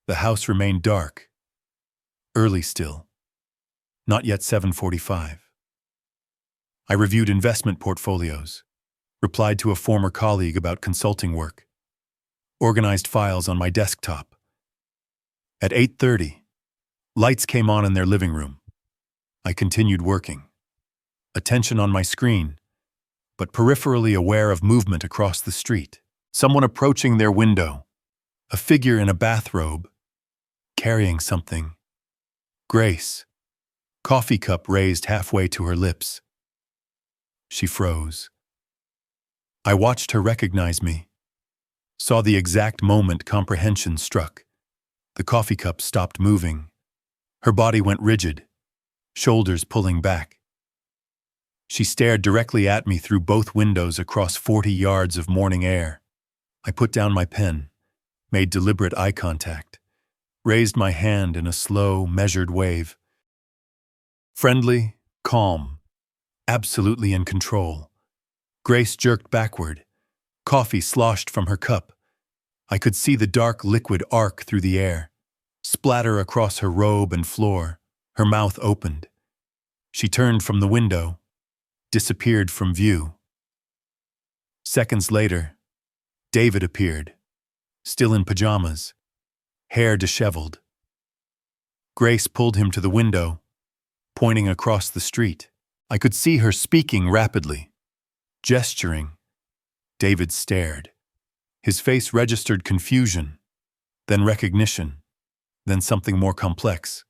the house remained dark. Early still. Not yet 7:45. I reviewed investment portfolios, replied to a former colleague about consulting work, organized files on my desktop. At 8:30, lights came on in their living room. I continued working, attention on my screen, but peripherally aware of movement across the street. Someone approaching their window, a figure in a bathrobe, carrying something. Grace, coffee cup raised halfway to her lips. She froze. I watched her recognize me, saw the exact moment comprehension struck. The coffee cup stopped moving. Her body went rigid, shoulders pulling back. She stared directly at me through both windows across 40 yards of morning air. I put down my pen, made deliberate eye contact, raised my hand in a slow, measured wave. Friendly, calm, absolutely in control. Grace jerked backward. Coffee sloshed from her cup. I could see the dark liquid arc through the air, splatter across her robe and floor. Her mouth opened. She turned from the window, disappeared from view. Seconds later, David appeared, still in pajamas, hair disheveled. Grace pulled him to the window, pointing across the street. I could see her speaking rapidly, gesturing. David stared. His face registered confusion, then recognition, then something more complex.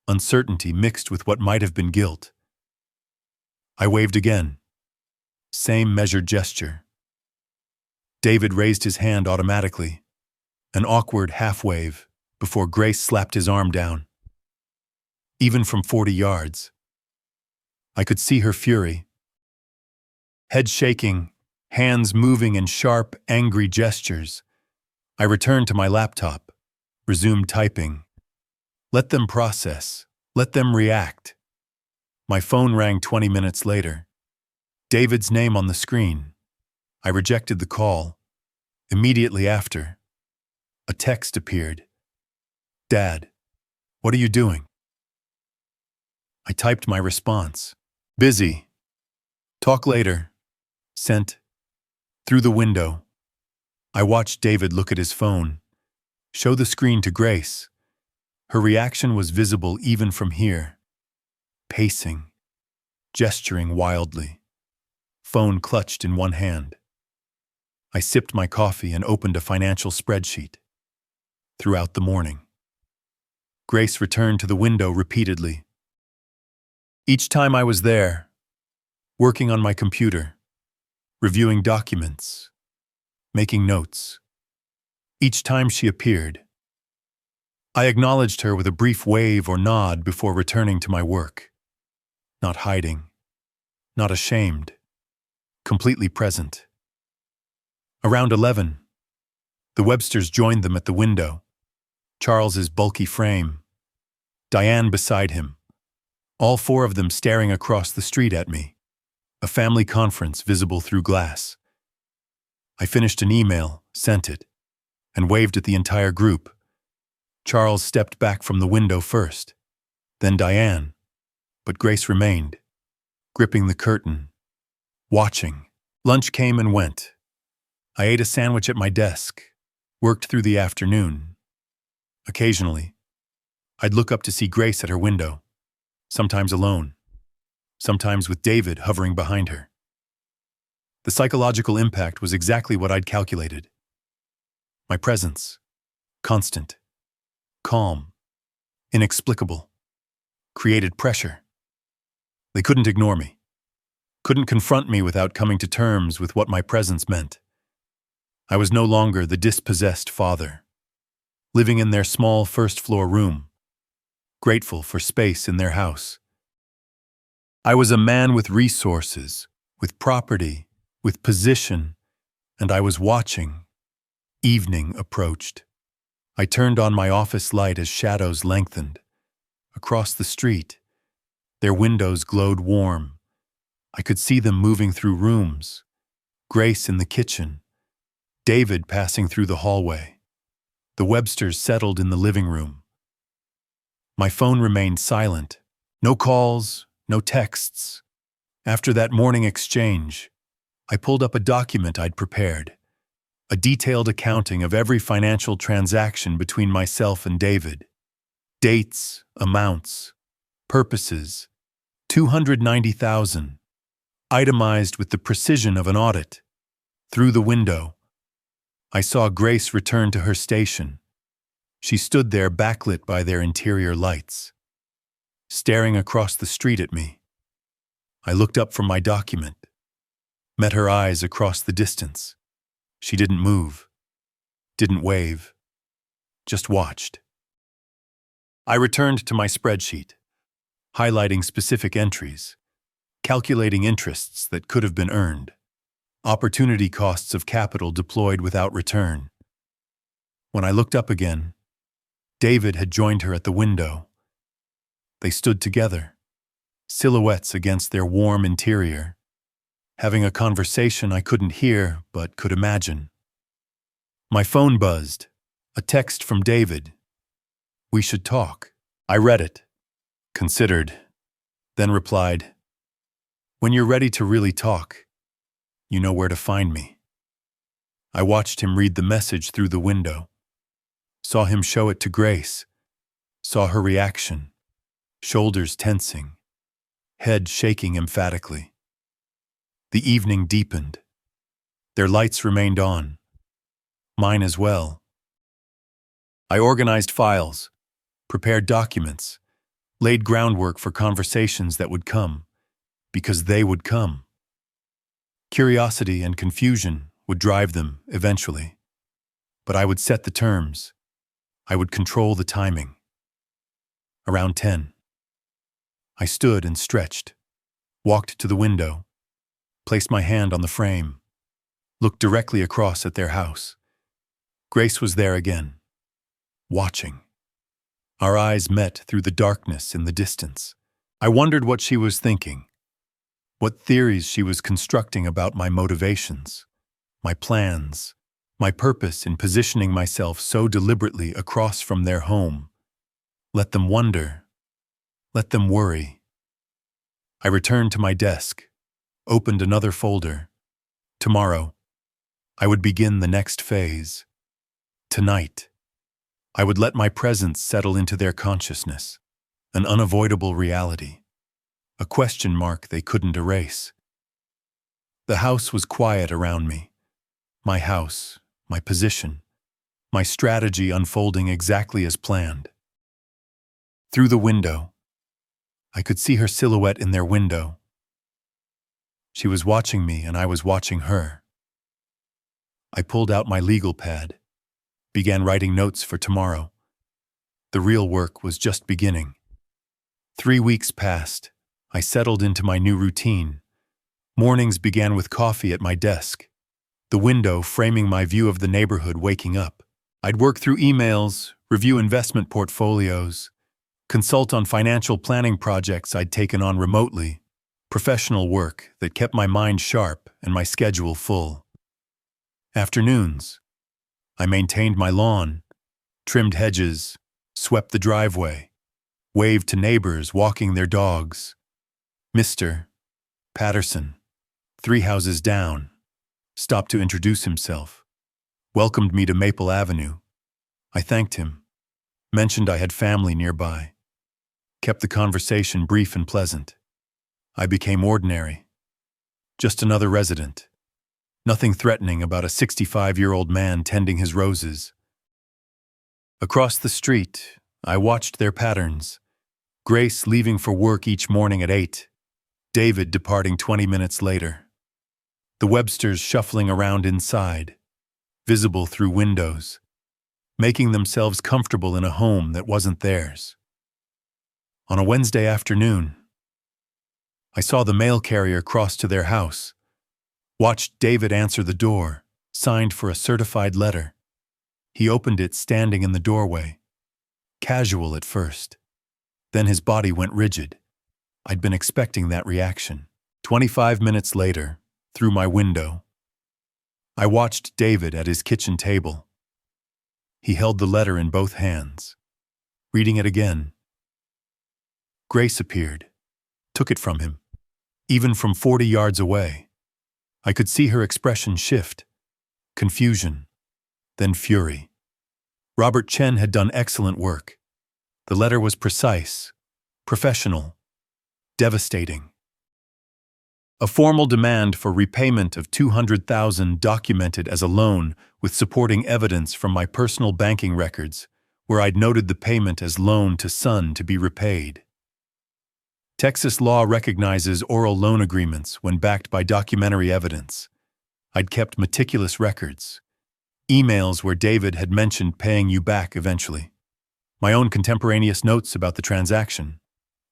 Uncertainty mixed with what might have been guilt. I waved again. Same measured gesture. David raised his hand automatically, an awkward half-wave, before Grace slapped his arm down. Even from 40 yards, I could see her fury. Head shaking, hands moving in sharp, angry gestures. I returned to my laptop, resumed typing. Let them process. Let them react. My phone rang 20 minutes later. David's name on the screen. I rejected the call. Immediately after, a text appeared. Dad, what are you doing? I typed my response. Busy. Talk later. Sent. Through the window, I watched David look at his phone, show the screen to Grace. Her reaction was visible even from here. Pacing, gesturing wildly, phone clutched in one hand. I sipped my coffee and opened a financial spreadsheet. Throughout the morning, Grace returned to the window repeatedly. Each time I was there, working on my computer, reviewing documents, making notes. Each time she appeared, I acknowledged her with a brief wave or nod before returning to my work. Not hiding, not ashamed, completely present. Around 11, the Websters joined them at the window. Charles's bulky frame, Diane beside him, all four of them staring across the street at me, a family conference visible through glass. I finished an email, sent it, and waved at the entire group. Charles stepped back from the window first, then Diane, but Grace remained, gripping the curtain, watching. Lunch came and went. I ate a sandwich at my desk, worked through the afternoon. Occasionally, I'd look up to see Grace at her window, sometimes alone, sometimes with David hovering behind her. The psychological impact was exactly what I'd calculated. My presence, constant, calm, inexplicable, created pressure. They couldn't ignore me, couldn't confront me without coming to terms with what my presence meant. I was no longer the dispossessed father, living in their small first-floor room, grateful for space in their house. I was a man with resources, with property, with position, and I was watching. Evening approached. I turned on my office light as shadows lengthened. Across the street, their windows glowed warm. I could see them moving through rooms, Grace in the kitchen, David passing through the hallway. The Websters settled in the living room. My phone remained silent. No calls, no texts. After that morning exchange, I pulled up a document I'd prepared, a detailed accounting of every financial transaction between myself and David. Dates, amounts, purposes, $290,000, itemized with the precision of an audit. Through the window, I saw Grace return to her station. She stood there backlit by their interior lights, staring across the street at me. I looked up from my document, met her eyes across the distance. She didn't move, didn't wave, just watched. I returned to my spreadsheet, highlighting specific entries, calculating interests that could have been earned, opportunity costs of capital deployed without return. When I looked up again, David had joined her at the window. They stood together, silhouettes against their warm interior, having a conversation I couldn't hear but could imagine. My phone buzzed, a text from David. "We should talk." I read it, considered, then replied, "When you're ready to really talk, you know where to find me." I watched him read the message through the window, saw him show it to Grace, saw her reaction, shoulders tensing, head shaking emphatically. The evening deepened. Their lights remained on, mine as well. I organized files, prepared documents, laid groundwork for conversations that would come, because they would come. Curiosity and confusion would drive them eventually, but I would set the terms. I would control the timing. Around 10, I stood and stretched, walked to the window, placed my hand on the frame, looked directly across at their house. Grace was there again, watching. Our eyes met through the darkness in the distance. I wondered what she was thinking, what theories she was constructing about my motivations, my plans, my purpose in positioning myself so deliberately across from their home. Let them wonder. Let them worry. I returned to my desk, opened another folder. Tomorrow, I would begin the next phase. Tonight, I would let my presence settle into their consciousness, an unavoidable reality, a question mark they couldn't erase. The house was quiet around me. My house, my position, my strategy unfolding exactly as planned. Through the window, I could see her silhouette in their window. She was watching me and I was watching her. I pulled out my legal pad, began writing notes for tomorrow. The real work was just beginning. 3 weeks passed. I settled into my new routine. Mornings began with coffee at my desk, the window framing my view of the neighborhood waking up. I'd work through emails, review investment portfolios, consult on financial planning projects I'd taken on remotely, professional work that kept my mind sharp and my schedule full. Afternoons, I maintained my lawn, trimmed hedges, swept the driveway, waved to neighbors walking their dogs. Mr. Patterson, 3 houses down, stopped to introduce himself, welcomed me to Maple Avenue. I thanked him, mentioned I had family nearby, kept the conversation brief and pleasant. I became ordinary, just another resident. Nothing threatening about a 65-year-old man tending his roses. Across the street, I watched their patterns. Grace leaving for work each morning at 8, David departing 20 minutes later. The Websters shuffling around inside, visible through windows, making themselves comfortable in a home that wasn't theirs. On a Wednesday afternoon, I saw the mail carrier cross to their house, watched David answer the door, signed for a certified letter. He opened it standing in the doorway, casual at first. Then his body went rigid. I'd been expecting that reaction. 25 minutes later, through my window, I watched David at his kitchen table. He held the letter in both hands, reading it again. Grace appeared, took it from him, even from 40 yards away. I could see her expression shift, confusion, then fury. Robert Chen had done excellent work. The letter was precise, professional, devastating. A formal demand for repayment of $200,000 documented as a loan with supporting evidence from my personal banking records, where I'd noted the payment as loan to son to be repaid. Texas law recognizes oral loan agreements when backed by documentary evidence. I'd kept meticulous records. Emails where David had mentioned paying you back eventually. My own contemporaneous notes about the transaction.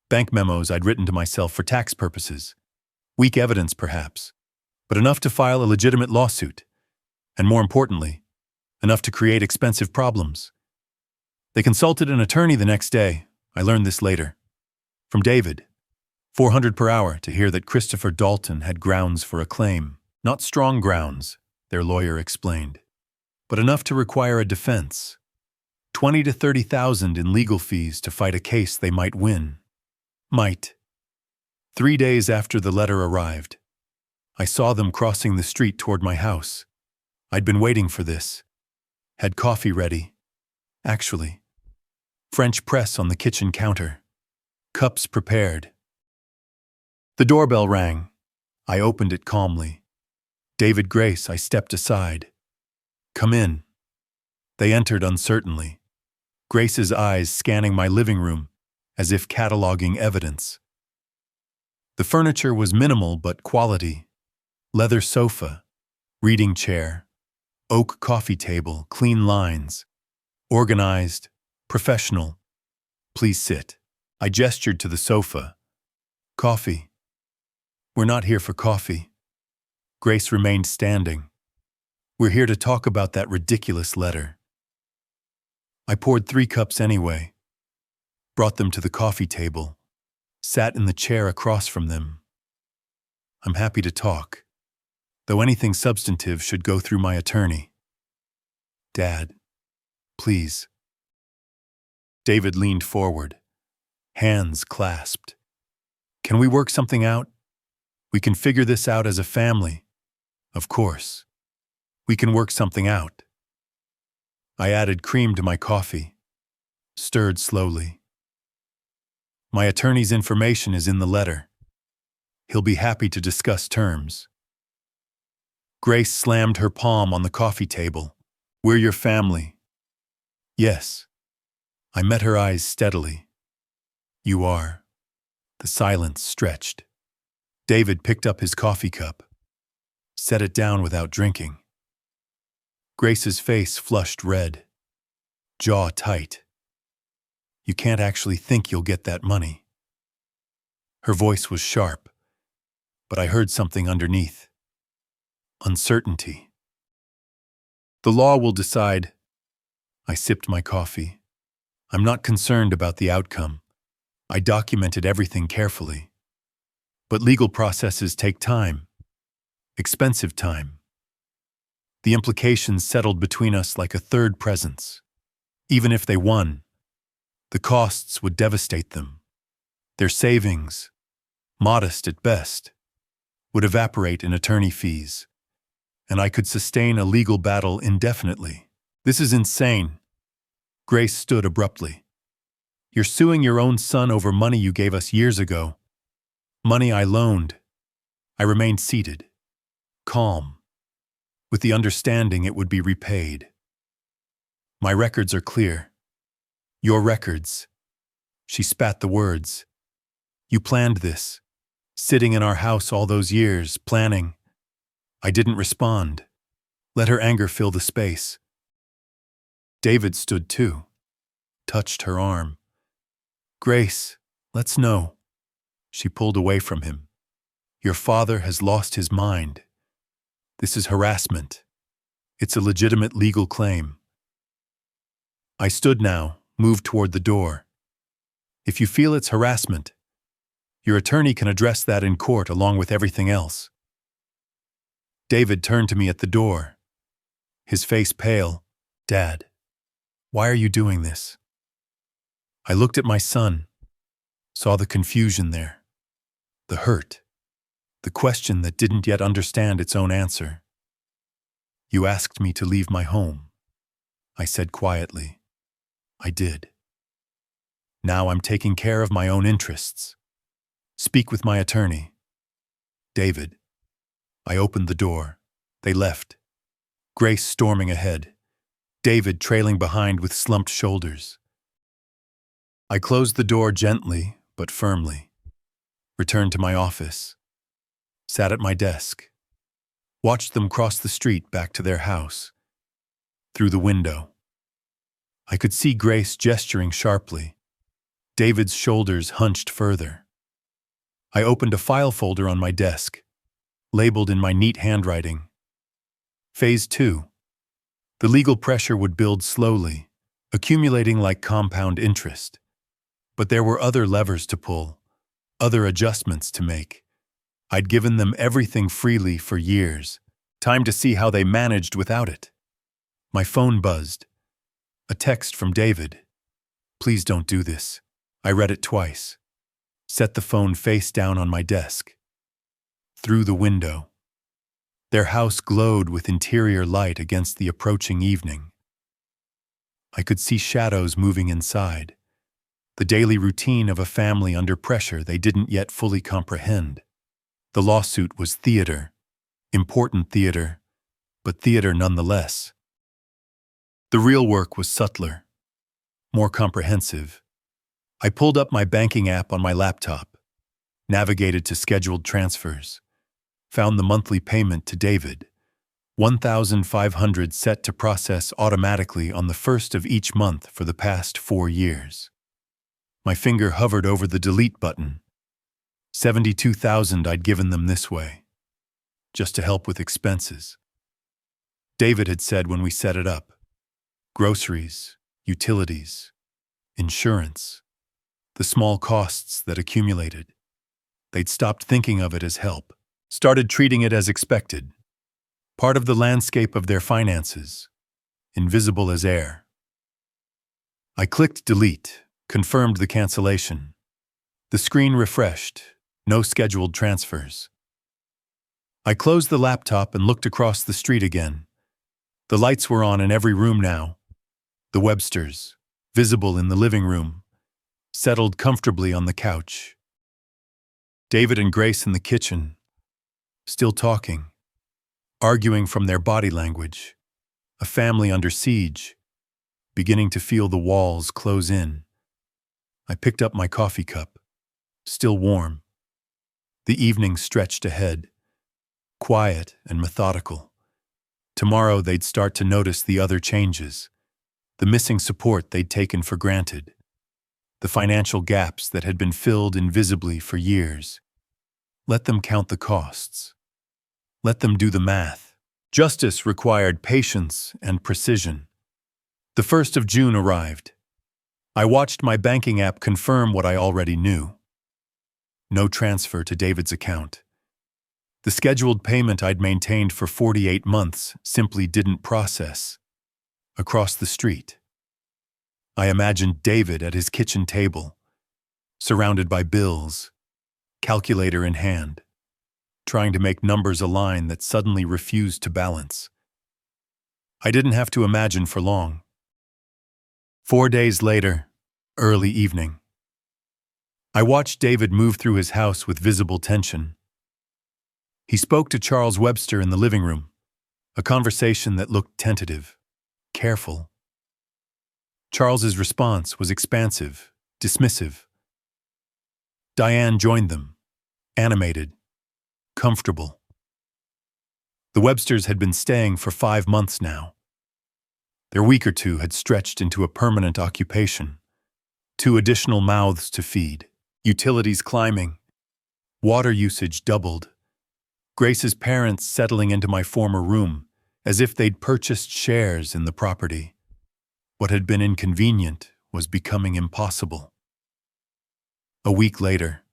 Bank memos I'd written to myself for tax purposes. Weak evidence, perhaps, but enough to file a legitimate lawsuit. And more importantly, enough to create expensive problems. They consulted an attorney the next day. I learned this later. From David. 400 per hour to hear that Christopher Dalton had grounds for a claim. Not strong grounds, their lawyer explained, but enough to require a defense. 20 to 30,000 in legal fees to fight a case they might win. Might. 3 days after the letter arrived, I saw them crossing the street toward my house. I'd been waiting for this. Had coffee ready. Actually. French press on the kitchen counter. Cups prepared. The doorbell rang. I opened it calmly. David Grace, I stepped aside. Come in. They entered uncertainly. Grace's eyes scanning my living room, as if cataloging evidence. The furniture was minimal but quality. Leather sofa, reading chair, oak coffee table, clean lines. Organized, professional. Please sit. I gestured to the sofa. Coffee. We're not here for coffee. Grace remained standing. We're here to talk about that ridiculous letter. I poured 3 cups anyway, brought them to the coffee table, sat in the chair across from them. I'm happy to talk, though anything substantive should go through my attorney. Dad, please. David leaned forward, hands clasped. Can we work something out? We can figure this out as a family. Of course. We can work something out. I added cream to my coffee, stirred slowly. My attorney's information is in the letter. He'll be happy to discuss terms. Grace slammed her palm on the coffee table. We're your family. Yes. I met her eyes steadily. You are. The silence stretched. David picked up his coffee cup, set it down without drinking. Grace's face flushed red, jaw tight. You can't actually think you'll get that money. Her voice was sharp, but I heard something underneath. Uncertainty. The law will decide. I sipped my coffee. I'm not concerned about the outcome. I documented everything carefully. But legal processes take time. Expensive time. The implications settled between us like a third presence. Even if they won, the costs would devastate them. Their savings, modest at best, would evaporate in attorney fees, and I could sustain a legal battle indefinitely. This is insane. Grace stood abruptly. You're suing your own son over money you gave us years ago. Money I loaned. I remained seated, calm, with the understanding it would be repaid. My records are clear. Your records. She spat the words. You planned this, sitting in our house all those years, planning. I didn't respond. Let her anger fill the space. David stood too, touched her arm. Grace, let's know. She pulled away from him. Your father has lost his mind. This is harassment. It's a legitimate legal claim. I stood now, moved toward the door. If you feel it's harassment, your attorney can address that in court along with everything else. David turned to me at the door, his face pale. Dad, why are you doing this? I looked at my son, saw the confusion there, the hurt, the question that didn't yet understand its own answer. You asked me to leave my home, I said quietly. I did. Now I'm taking care of my own interests. Speak with my attorney. David. I opened the door. They left. Grace storming ahead. David trailing behind with slumped shoulders. I closed the door gently but firmly. Returned to my office. Sat at my desk. Watched them cross the street back to their house. Through the window. I could see Grace gesturing sharply. David's shoulders hunched further. I opened a file folder on my desk, labeled in my neat handwriting. Phase 2. The legal pressure would build slowly, accumulating like compound interest. But there were other levers to pull, other adjustments to make. I'd given them everything freely for years. Time to see how they managed without it. My phone buzzed. A text from David. Please don't do this. I read it twice. Set the phone face down on my desk. Through the window. Their house glowed with interior light against the approaching evening. I could see shadows moving inside. The daily routine of a family under pressure they didn't yet fully comprehend. The lawsuit was theater. Important theater, but theater nonetheless. The real work was subtler, more comprehensive. I pulled up my banking app on my laptop, navigated to scheduled transfers, found the monthly payment to David, $1,500 set to process automatically on the first of each month for the past 4 years. My finger hovered over the delete button. $72,000 I'd given them this way, just to help with expenses. David had said when we set it up, groceries, utilities, insurance, the small costs that accumulated. They'd stopped thinking of it as help, started treating it as expected, part of the landscape of their finances, invisible as air. I clicked delete, confirmed the cancellation. The screen refreshed, no scheduled transfers. I closed the laptop and looked across the street again, The lights were on in every room now. The Websters, visible in the living room, settled comfortably on the couch. David and Grace in the kitchen, still talking, arguing from their body language. A family under siege, beginning to feel the walls close in. I picked up my coffee cup, still warm. The evening stretched ahead, quiet and methodical. Tomorrow they'd start to notice the other changes, the missing support they'd taken for granted, the financial gaps that had been filled invisibly for years. Let them count the costs. Let them do the math. Justice required patience and precision. The 1st of June arrived. I watched my banking app confirm what I already knew. No transfer to David's account. The scheduled payment I'd maintained for 48 months simply didn't process. Across the street, I imagined David at his kitchen table, surrounded by bills, calculator in hand, trying to make numbers align that suddenly refused to balance. I didn't have to imagine for long. 4 days later, early evening, I watched David move through his house with visible tension. He spoke to Charles Webster in the living room, a conversation that looked tentative, careful. Charles's response was expansive, dismissive. Diane joined them, animated, comfortable. The Websters had been staying for 5 months now. Their week or two had stretched into a permanent occupation. 2 additional mouths to feed, utilities climbing, water usage doubled. Grace's parents settling into my former room, as if they'd purchased shares in the property. What had been inconvenient was becoming impossible. A week later,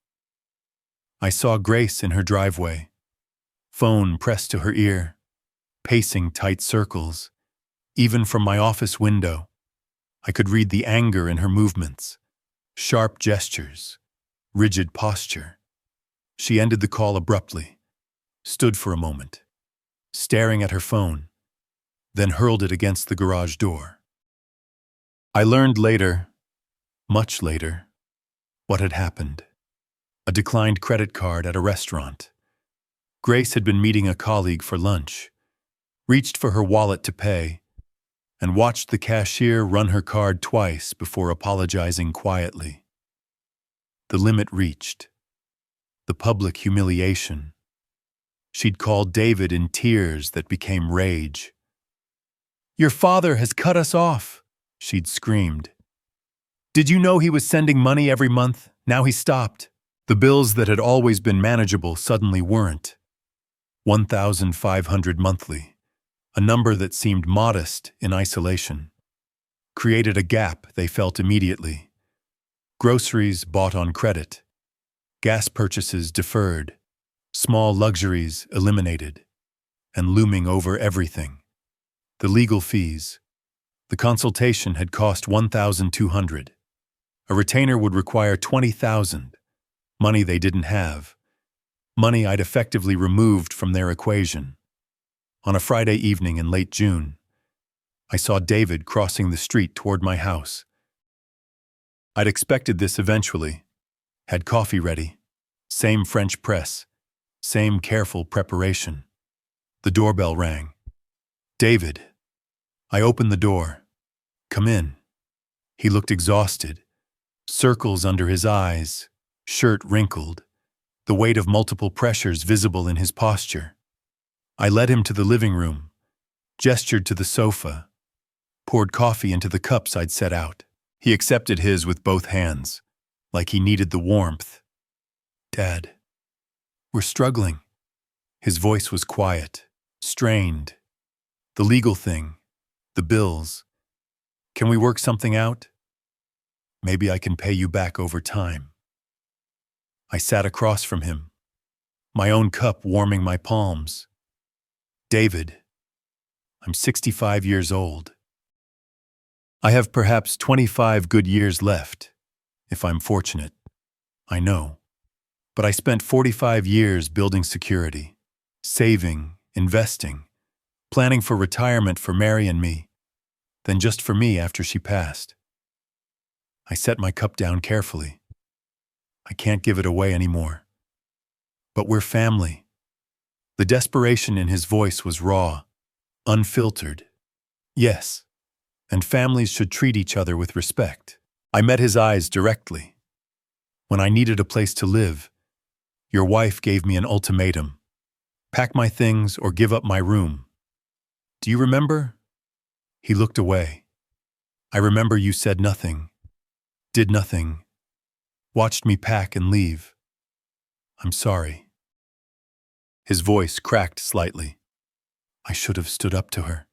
I saw Grace in her driveway, phone pressed to her ear, pacing tight circles. Even from my office window, I could read the anger in her movements, sharp gestures, rigid posture. She ended the call abruptly, stood for a moment, staring at her phone, then hurled it against the garage door. I learned later, much later, what had happened. A declined credit card at a restaurant. Grace had been meeting a colleague for lunch, reached for her wallet to pay, and watched the cashier run her card twice before apologizing quietly. The limit reached. The public humiliation. She'd called David in tears that became rage. "Your father has cut us off," she'd screamed. "Did you know he was sending money every month? Now he stopped." The bills that had always been manageable suddenly weren't. 1,500 monthly, a number that seemed modest in isolation, created a gap they felt immediately. Groceries bought on credit, gas purchases deferred, small luxuries eliminated, and looming over everything, the legal fees. The consultation had cost $1,200. A retainer would require $20,000, money they didn't have, money I'd effectively removed from their equation. On a Friday evening in late June, I saw David crossing the street toward my house. I'd expected this eventually, had coffee ready, same French press, same careful preparation. The doorbell rang. "David." I opened the door. "Come in." He looked exhausted, circles under his eyes, shirt wrinkled, the weight of multiple pressures visible in his posture. I led him to the living room, gestured to the sofa, poured coffee into the cups I'd set out. He accepted his with both hands, like he needed the warmth. "Dad, we're struggling." His voice was quiet, strained. "The legal thing, the bills. Can we work something out? Maybe I can pay you back over time." I sat across from him, my own cup warming my palms. "David, I'm 65 years old. I have perhaps 25 good years left, if I'm fortunate. I know. But I spent 45 years building security, saving, investing, planning for retirement for Mary and me, then just for me after she passed. I set my cup down carefully. I can't give it away anymore. But we're family. The desperation in his voice was raw, unfiltered. Yes, and families should treat each other with respect. I met his eyes directly. When I needed a place to live, your wife gave me an ultimatum. Pack my things or give up my room. Do you remember? He looked away. I remember you said nothing, did nothing, watched me pack and leave. I'm sorry. His voice cracked slightly. I should have stood up to her.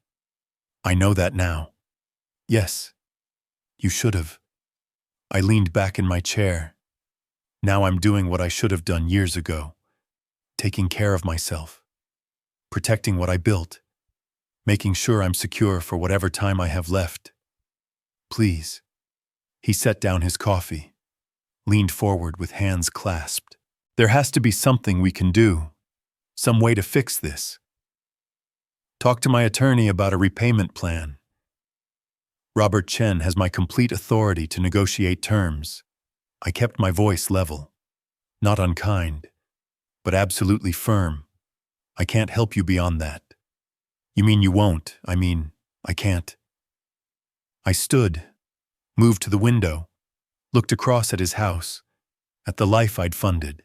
I know that now. Yes, you should have. I leaned back in my chair. Now I'm doing what I should have done years ago. Taking care of myself. Protecting what I built. Making sure I'm secure for whatever time I have left. Please. He set down his coffee. Leaned forward with hands clasped. There has to be something we can do. Some way to fix this. Talk to my attorney about a repayment plan. Robert Chen has my complete authority to negotiate terms. I kept my voice level. Not unkind, but absolutely firm. I can't help you beyond that. You mean you won't? I mean, I can't. I stood, moved to the window, looked across at his house, at the life I'd funded,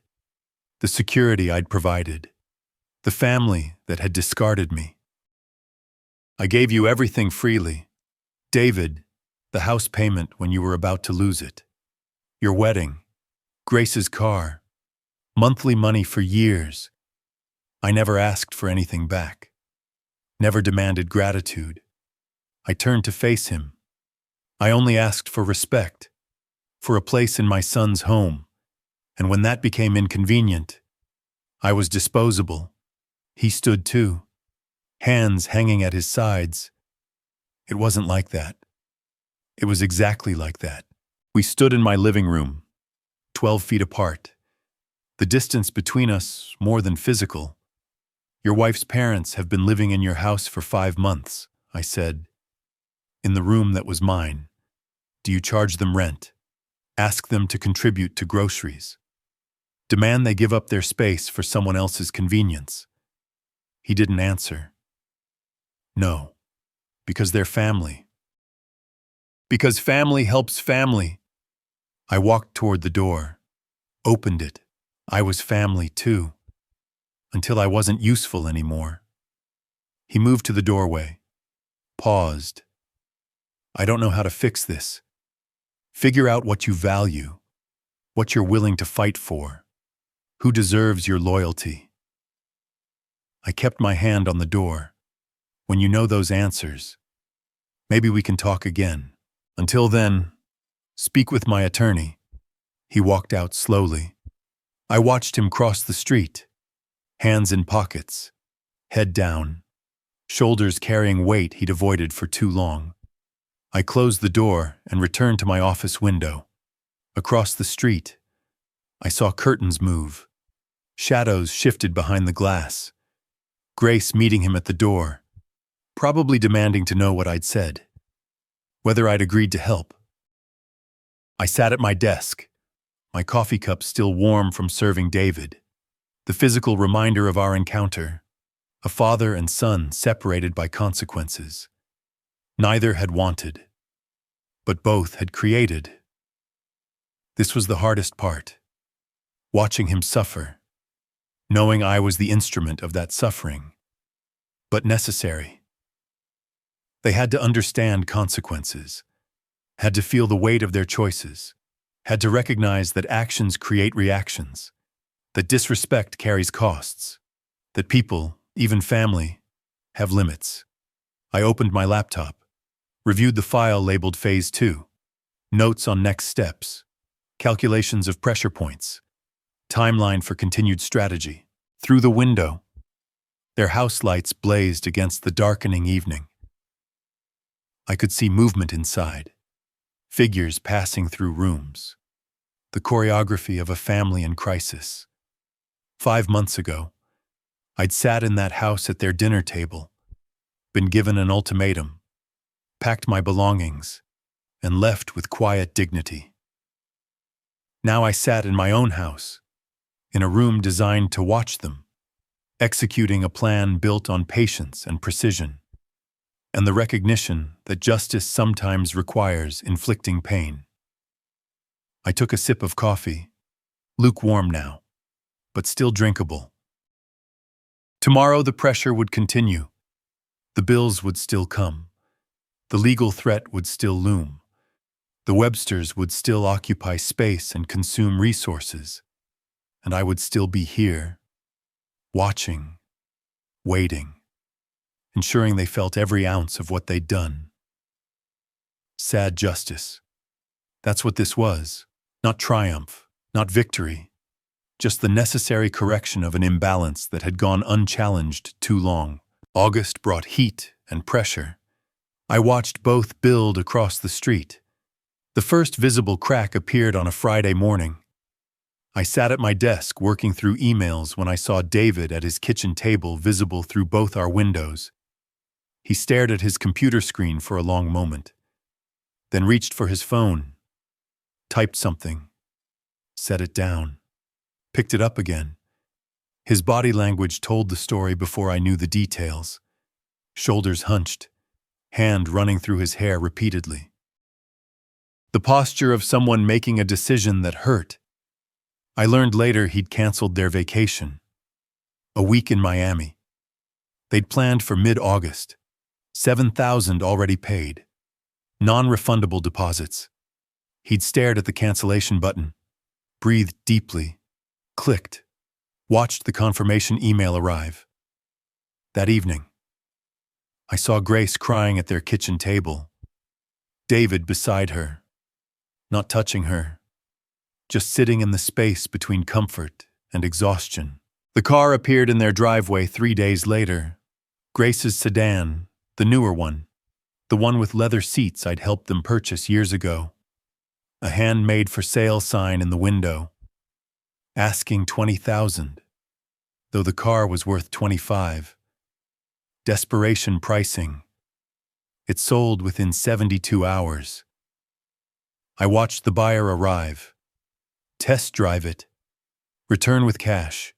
the security I'd provided, the family that had discarded me. I gave you everything freely. David, the house payment when you were about to lose it. Your wedding, Grace's car, monthly money for years. I never asked for anything back. Never demanded gratitude. I turned to face him. I only asked for respect, for a place in my son's home, and when that became inconvenient, I was disposable. He stood too, hands hanging at his sides. It wasn't like that. It was exactly like that. We stood in my living room, 12 feet apart. The distance between us more than physical. Your wife's parents have been living in your house for 5 months, I said. In the room that was mine. Do you charge them rent? Ask them to contribute to groceries. Demand they give up their space for someone else's convenience. He didn't answer. No, because they're family. Because family helps family. I walked toward the door, opened it. I was family too, until I wasn't useful anymore. He moved to the doorway, paused. I don't know how to fix this. Figure out what you value, what you're willing to fight for, who deserves your loyalty. I kept my hand on the door. When you know those answers, maybe we can talk again. Until then, speak with my attorney. He walked out slowly. I watched him cross the street, hands in pockets, head down, shoulders carrying weight he'd avoided for too long. I closed the door and returned to my office window. Across the street, I saw curtains move. Shadows shifted behind the glass. Grace meeting him at the door, probably demanding to know what I'd said, whether I'd agreed to help. I sat at my desk, my coffee cup still warm from serving David, the physical reminder of our encounter, a father and son separated by consequences. Neither had wanted, but both had created. This was the hardest part, watching him suffer, knowing I was the instrument of that suffering, but necessary. They had to understand consequences, had to feel the weight of their choices, had to recognize that actions create reactions, that disrespect carries costs, that people, even family, have limits. I opened my laptop, reviewed the file labeled Phase 2, notes on next steps, calculations of pressure points, timeline for continued strategy. Through the window, their house lights blazed against the darkening evening. I could see movement inside, figures passing through rooms, the choreography of a family in crisis. 5 months ago, I'd sat in that house at their dinner table, been given an ultimatum, packed my belongings, and left with quiet dignity. Now I sat in my own house, in a room designed to watch them, executing a plan built on patience and precision, and the recognition that justice sometimes requires inflicting pain. I took a sip of coffee, lukewarm now, but still drinkable. Tomorrow the pressure would continue. The bills would still come. The legal threat would still loom. The Websters would still occupy space and consume resources. And I would still be here, watching, waiting, ensuring they felt every ounce of what they'd done. Sad justice. That's what this was. Not triumph, not victory. Just the necessary correction of an imbalance that had gone unchallenged too long. August brought heat and pressure. I watched both build across the street. The first visible crack appeared on a Friday morning. I sat at my desk working through emails when I saw David at his kitchen table visible through both our windows. He stared at his computer screen for a long moment, then reached for his phone, typed something, set it down, picked it up again. His body language told the story before I knew the details. Shoulders hunched, hand running through his hair repeatedly. The posture of someone making a decision that hurt. I learned later he'd canceled their vacation. A week in Miami. They'd planned for mid-August. $7,000 already paid. Non-refundable deposits. He'd stared at the cancellation button, breathed deeply, clicked, watched the confirmation email arrive. That evening, I saw Grace crying at their kitchen table. David beside her, not touching her, just sitting in the space between comfort and exhaustion. The car appeared in their driveway 3 days later. Grace's sedan, the newer one, the one with leather seats I'd helped them purchase years ago. A handmade for sale sign in the window, asking $20,000, though the car was worth $25,000. Desperation pricing. It sold within 72 hours. I watched the buyer arrive, test drive it, return with cash.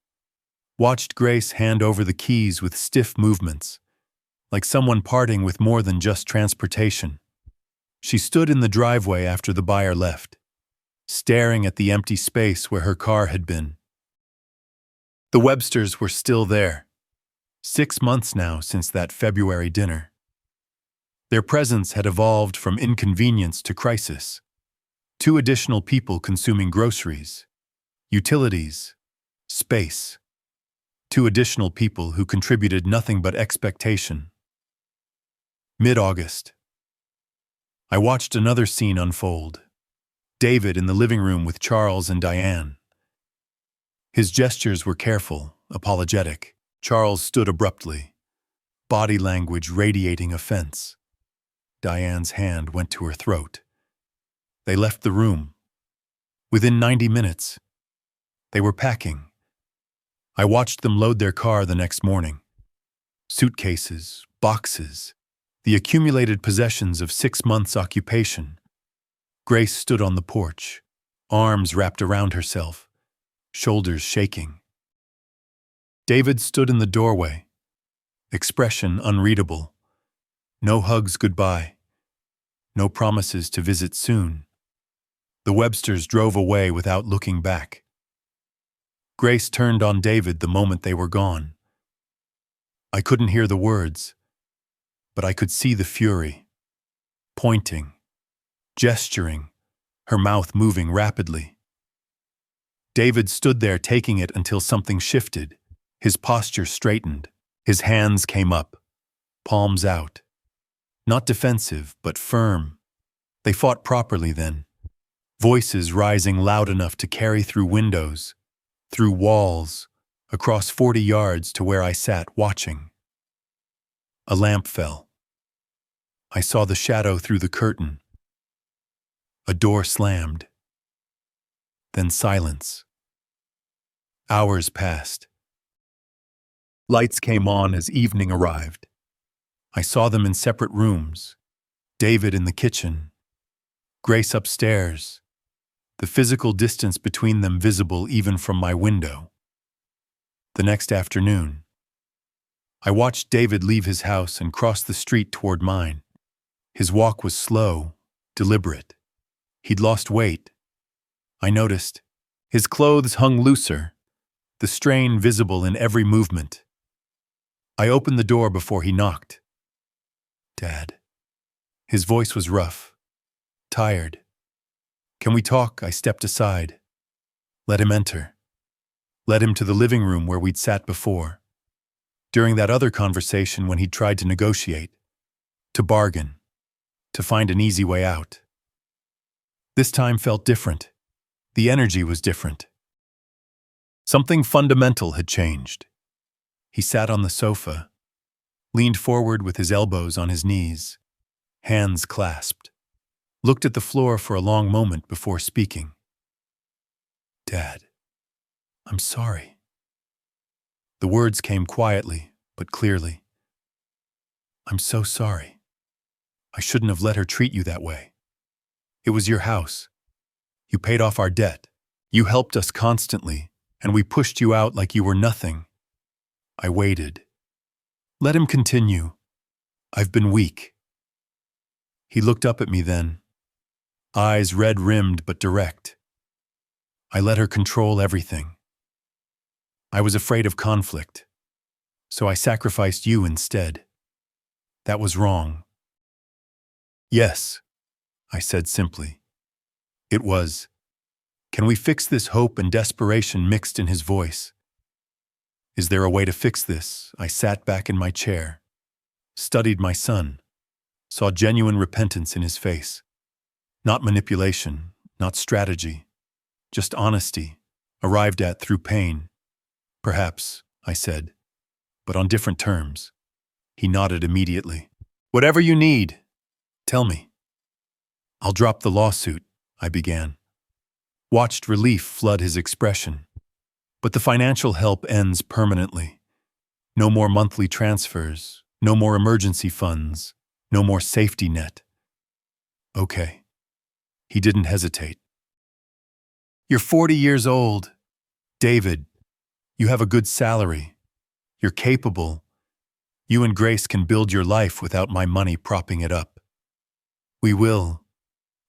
Watched Grace hand over the keys with stiff movements, like someone parting with more than just transportation. She stood in the driveway after the buyer left, staring at the empty space where her car had been. The Websters were still there. 6 months now since that February dinner. Their presence had evolved from inconvenience to crisis. 2 additional people consuming groceries, utilities, space. 2 additional people who contributed nothing but expectation. Mid-August. I watched another scene unfold. David in the living room with Charles and Diane. His gestures were careful, apologetic. Charles stood abruptly, body language radiating offense. Diane's hand went to her throat. They left the room. Within 90 minutes, they were packing. I watched them load their car the next morning. Suitcases, boxes, the accumulated possessions of 6 months' occupation. Grace stood on the porch, arms wrapped around herself, shoulders shaking. David stood in the doorway, expression unreadable. No hugs goodbye. No promises to visit soon. The Websters drove away without looking back. Grace turned on David the moment they were gone. I couldn't hear the words, but I could see the fury. Pointing, gesturing, her mouth moving rapidly. David stood there taking it until something shifted. His posture straightened. His hands came up, palms out. Not defensive, but firm. They fought properly then. Voices rising loud enough to carry through windows, through walls, across 40 yards to where I sat watching. A lamp fell. I saw the shadow through the curtain. A door slammed. Then silence. Hours passed. Lights came on as evening arrived. I saw them in separate rooms. David in the kitchen, Grace upstairs, the physical distance between them visible even from my window. The next afternoon, I watched David leave his house and cross the street toward mine. His walk was slow, deliberate. He'd lost weight. I noticed. His clothes hung looser, the strain visible in every movement. I opened the door before he knocked. "Dad." His voice was rough, tired. "Can we talk?" I stepped aside. Let him enter. Led him to the living room where we'd sat before. During that other conversation when he'd tried to negotiate, to bargain, to find an easy way out. This time felt different. The energy was different. Something fundamental had changed. He sat on the sofa, leaned forward with his elbows on his knees, hands clasped, looked at the floor for a long moment before speaking. "Dad, I'm sorry." The words came quietly, but clearly. "I'm so sorry. I shouldn't have let her treat you that way. It was your house. You paid off our debt. You helped us constantly, and we pushed you out like you were nothing." I waited. Let him continue. "I've been weak." He looked up at me then, eyes red-rimmed but direct. "I let her control everything. I was afraid of conflict, so I sacrificed you instead. That was wrong." "Yes," I said simply. It was. Can we fix this? Hope and desperation mixed in his voice. Is there a way to fix this? I sat back in my chair, studied my son, saw genuine repentance in his face. Not manipulation, not strategy, just honesty, arrived at through pain. "Perhaps," I said, "but on different terms." He nodded immediately. "Whatever you need, tell me." "I'll drop the lawsuit," I began. Watched relief flood his expression. "But the financial help ends permanently. No more monthly transfers, no more emergency funds, no more safety net." "Okay." He didn't hesitate. "You're 40 years old. David, you have a good salary. You're capable. You and Grace can build your life without my money propping it up. We will."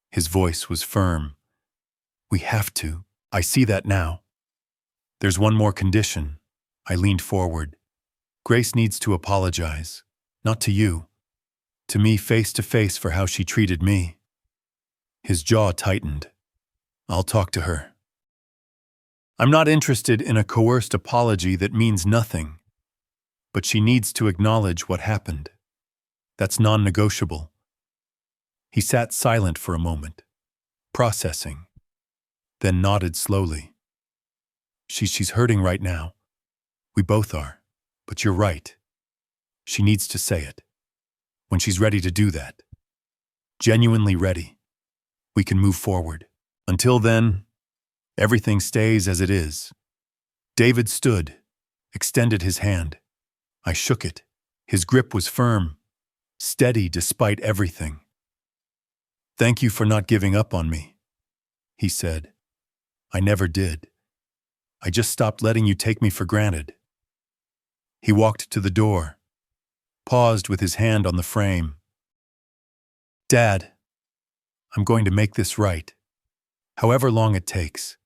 His voice was firm. "We have to. I see that now. There's one more condition." I leaned forward. "Grace needs to apologize. Not to you. To me face to face for how she treated me." His jaw tightened. "I'll talk to her." "I'm not interested in a coerced apology that means nothing. But she needs to acknowledge what happened. That's non-negotiable." He sat silent for a moment, processing, then nodded slowly. She's hurting right now. We both are. But you're right. She needs to say it. When she's ready to do that, genuinely ready, we can move forward. Until then, everything stays as it is." David stood, extended his hand. I shook it. His grip was firm, steady despite everything. "Thank you for not giving up on me," he said. "I never did. I just stopped letting you take me for granted." He walked to the door, paused with his hand on the frame. "Dad, I'm going to make this right, however long it takes."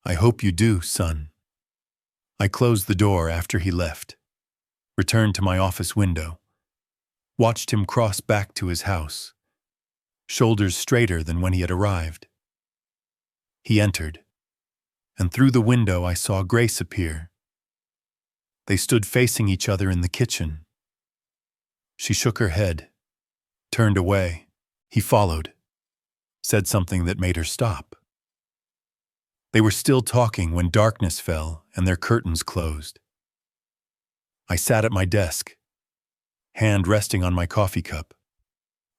"I hope you do, son." I closed the door after he left, returned to my office window, watched him cross back to his house, shoulders straighter than when he had arrived. He entered, and through the window I saw Grace appear. They stood facing each other in the kitchen. She shook her head, turned away. He followed, said something that made her stop. They were still talking when darkness fell and their curtains closed. I sat at my desk, hand resting on my coffee cup.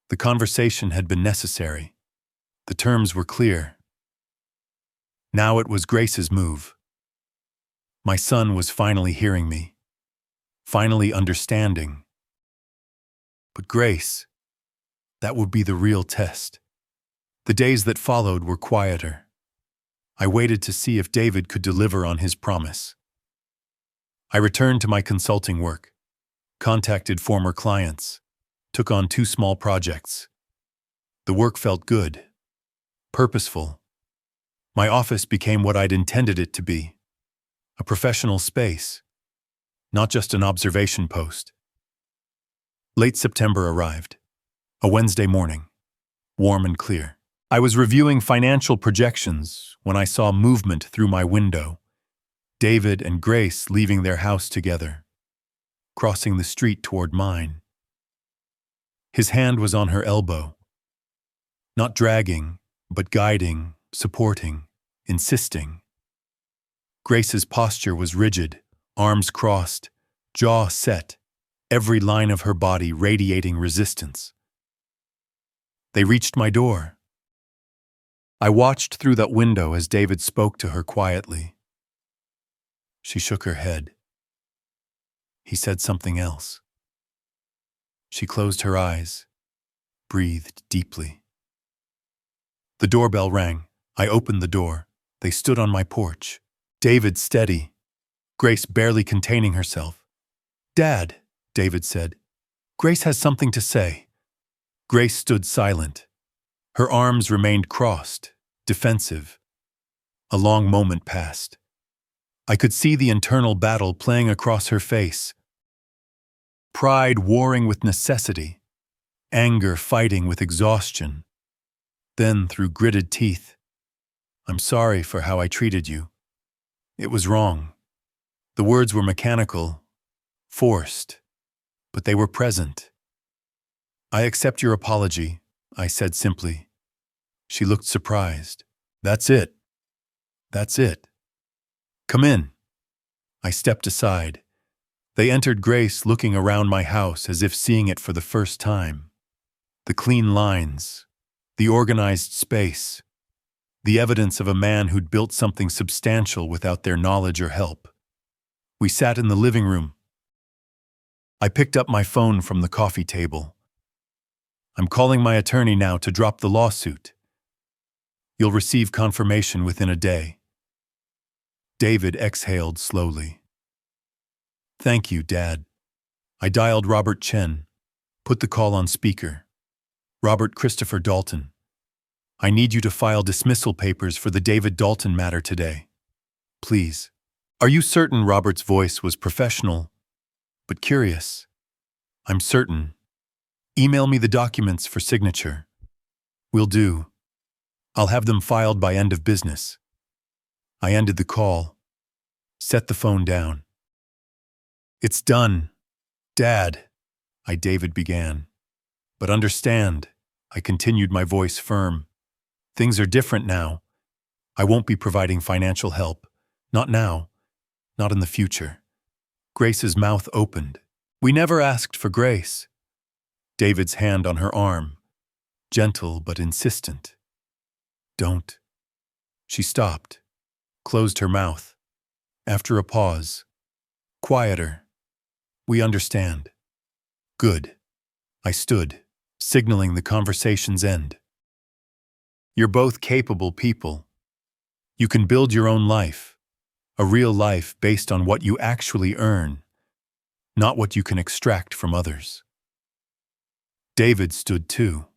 The conversation had been necessary. The terms were clear. Now it was Grace's move. My son was finally hearing me, finally understanding. But Grace, that would be the real test. The days that followed were quieter. I waited to see if David could deliver on his promise. I returned to my consulting work, contacted former clients, took on 2 small projects. The work felt good, purposeful. My office became what I'd intended it to be, a professional space, not just an observation post. Late September arrived, a Wednesday morning, warm and clear. I was reviewing financial projections when I saw movement through my window. David and Grace leaving their house together, crossing the street toward mine. His hand was on her elbow, not dragging, but guiding, supporting, insisting. Grace's posture was rigid, arms crossed, jaw set, every line of her body radiating resistance. They reached my door. I watched through that window as David spoke to her quietly. She shook her head. He said something else. She closed her eyes, breathed deeply. The doorbell rang. I opened the door. They stood on my porch. David steady, Grace barely containing herself. "Dad," David said. "Grace has something to say." Grace stood silent. Her arms remained crossed, defensive. A long moment passed. I could see the internal battle playing across her face. Pride warring with necessity, anger fighting with exhaustion. Then, through gritted teeth, "I'm sorry for how I treated you. It was wrong." The words were mechanical, forced, but they were present. "I accept your apology," I said simply. She looked surprised. That's it. "Come in." I stepped aside. They entered Grace looking around my house as if seeing it for the first time. The clean lines, the organized space, the evidence of a man who'd built something substantial without their knowledge or help. We sat in the living room. I picked up my phone from the coffee table. "I'm calling my attorney now to drop the lawsuit. You'll receive confirmation within a day." David exhaled slowly. "Thank you, Dad." I dialed Robert Chen, put the call on speaker. "Robert Christopher Dalton. I need you to file dismissal papers for the David Dalton matter today. Please." "Are you certain?" Robert's voice was professional, but curious. "I'm certain. Email me the documents for signature." "Will do. I'll have them filed by end of business." I ended the call, set the phone down. "It's done, Dad," David began. "But understand," I continued, my voice firm. "Things are different now. I won't be providing financial help. Not now. Not in the future." Grace's mouth opened. "We never asked for Grace." David's hand on her arm, gentle but insistent. "Don't." She stopped, closed her mouth. After a pause, quieter. "We understand." "Good." I stood, signaling the conversation's end. "You're both capable people. You can build your own life, a real life based on what you actually earn, not what you can extract from others." David stood too.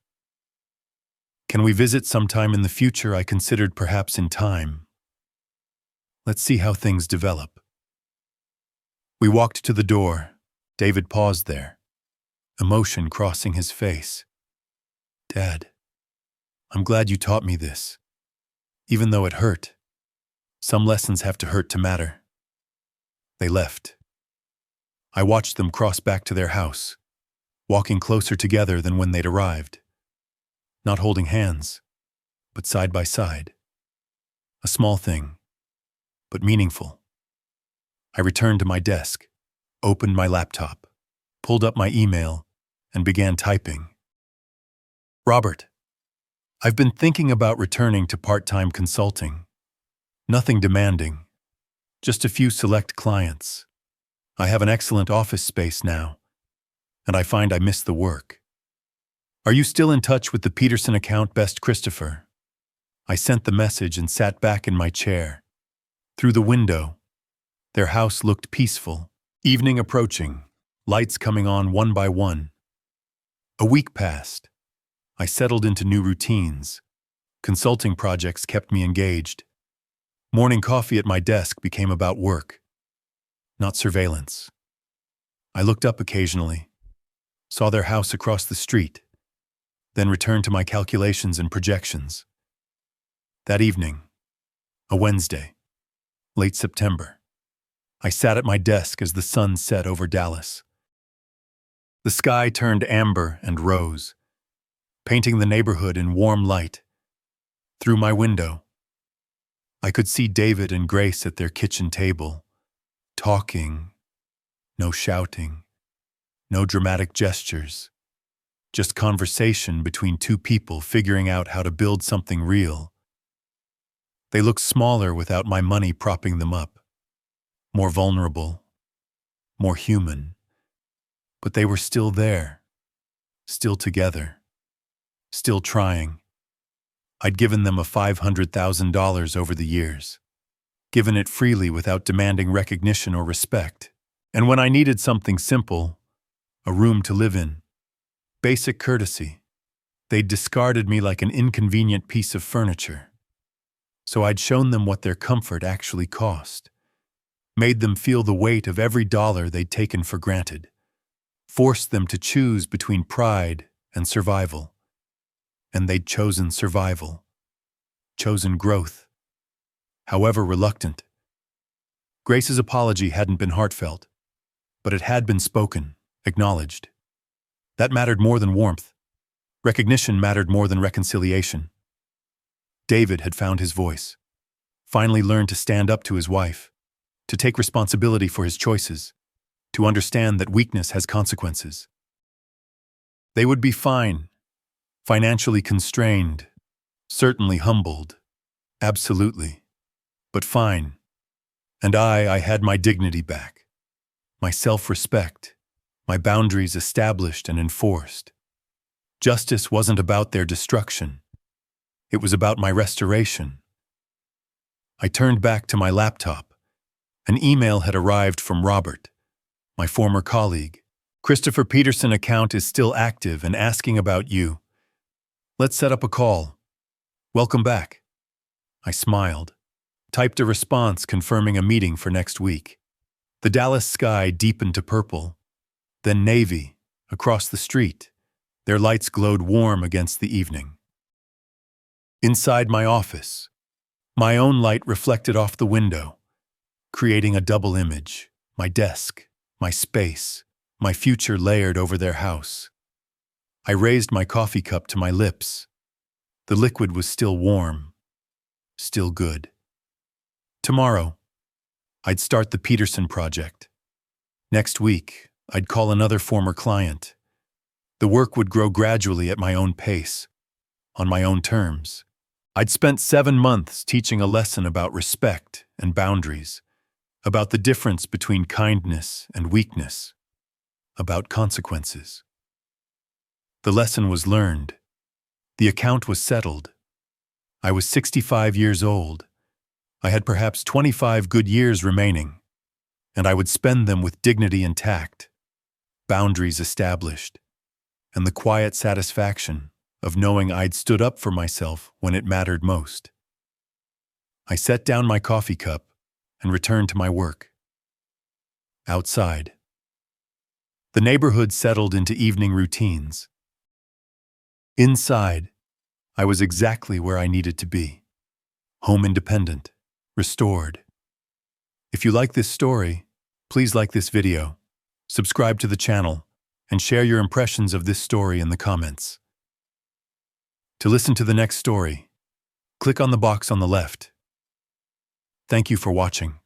"Can we visit sometime in the future?" I considered, "perhaps in time. Let's see how things develop." We walked to the door. David paused there, emotion crossing his face. "Dad, I'm glad you taught me this. Even though it hurt. Some lessons have to hurt to matter." They left. I watched them cross back to their house, walking closer together than when they'd arrived. Not holding hands, but side by side. A small thing, but meaningful. I returned to my desk, opened my laptop, pulled up my email, and began typing. "Robert, I've been thinking about returning to part-time consulting. Nothing demanding, just a few select clients. I have an excellent office space now. and I find I miss the work. Are you still in touch with the Peterson account, Best Christopher? I sent the message and sat back in my chair. Through the window, their house looked peaceful. Evening approaching, lights coming on one by one. A week passed. I settled into new routines. Consulting projects kept me engaged. Morning coffee at my desk became about work, not surveillance. I looked up occasionally, saw their house across the street, then returned to my calculations and projections. That evening, a Wednesday, late September, I sat at my desk as the sun set over Dallas. The sky turned amber and rose, painting the neighborhood in warm light. Through my window, I could see David and Grace at their kitchen table, talking, no shouting, no dramatic gestures, just conversation between two people figuring out how to build something real. They looked smaller without my money propping them up, more vulnerable, more human, but they were still there, still together, still trying. I'd given them a $500,000 over the years, given it freely without demanding recognition or respect. And when I needed something simple, a room to live in, basic courtesy, they'd discarded me like an inconvenient piece of furniture. So I'd shown them what their comfort actually cost, made them feel the weight of every dollar they'd taken for granted, forced them to choose between pride and survival. And they'd chosen survival, chosen growth, however reluctant. Grace's apology hadn't been heartfelt, but it had been spoken, acknowledged. That mattered more than warmth. Recognition mattered more than reconciliation. David had found his voice, finally learned to stand up to his wife, to take responsibility for his choices, to understand that weakness has consequences. They would be fine. Financially constrained, certainly humbled, absolutely, but fine. And I had my dignity back, my self-respect, my boundaries established and enforced. Justice wasn't about their destruction. It was about my restoration. I turned back to my laptop. An email had arrived from Robert, my former colleague. Christopher Peterson account is still active and asking about you. Let's set up a call. Welcome back. I smiled, typed a response confirming a meeting for next week. The Dallas sky deepened to purple, then navy, across the street. Their lights glowed warm against the evening. Inside my office, my own light reflected off the window, creating a double image, my desk, my space, my future layered over their house. I raised my coffee cup to my lips. The liquid was still warm, still good. Tomorrow, I'd start the Peterson project. Next week, I'd call another former client. The work would grow gradually at my own pace, on my own terms. I'd spent 7 months teaching a lesson about respect and boundaries, about the difference between kindness and weakness, about consequences. The lesson was learned. The account was settled. I was 65 years old. I had perhaps 25 good years remaining, and I would spend them with dignity intact, boundaries established, and the quiet satisfaction of knowing I'd stood up for myself when it mattered most. I set down my coffee cup and returned to my work. Outside, the neighborhood settled into evening routines. Inside, I was exactly where I needed to be. Home independent, restored. If you like this story, please like this video, subscribe to the channel, and share your impressions of this story in the comments. To listen to the next story, click on the box on the left. Thank you for watching.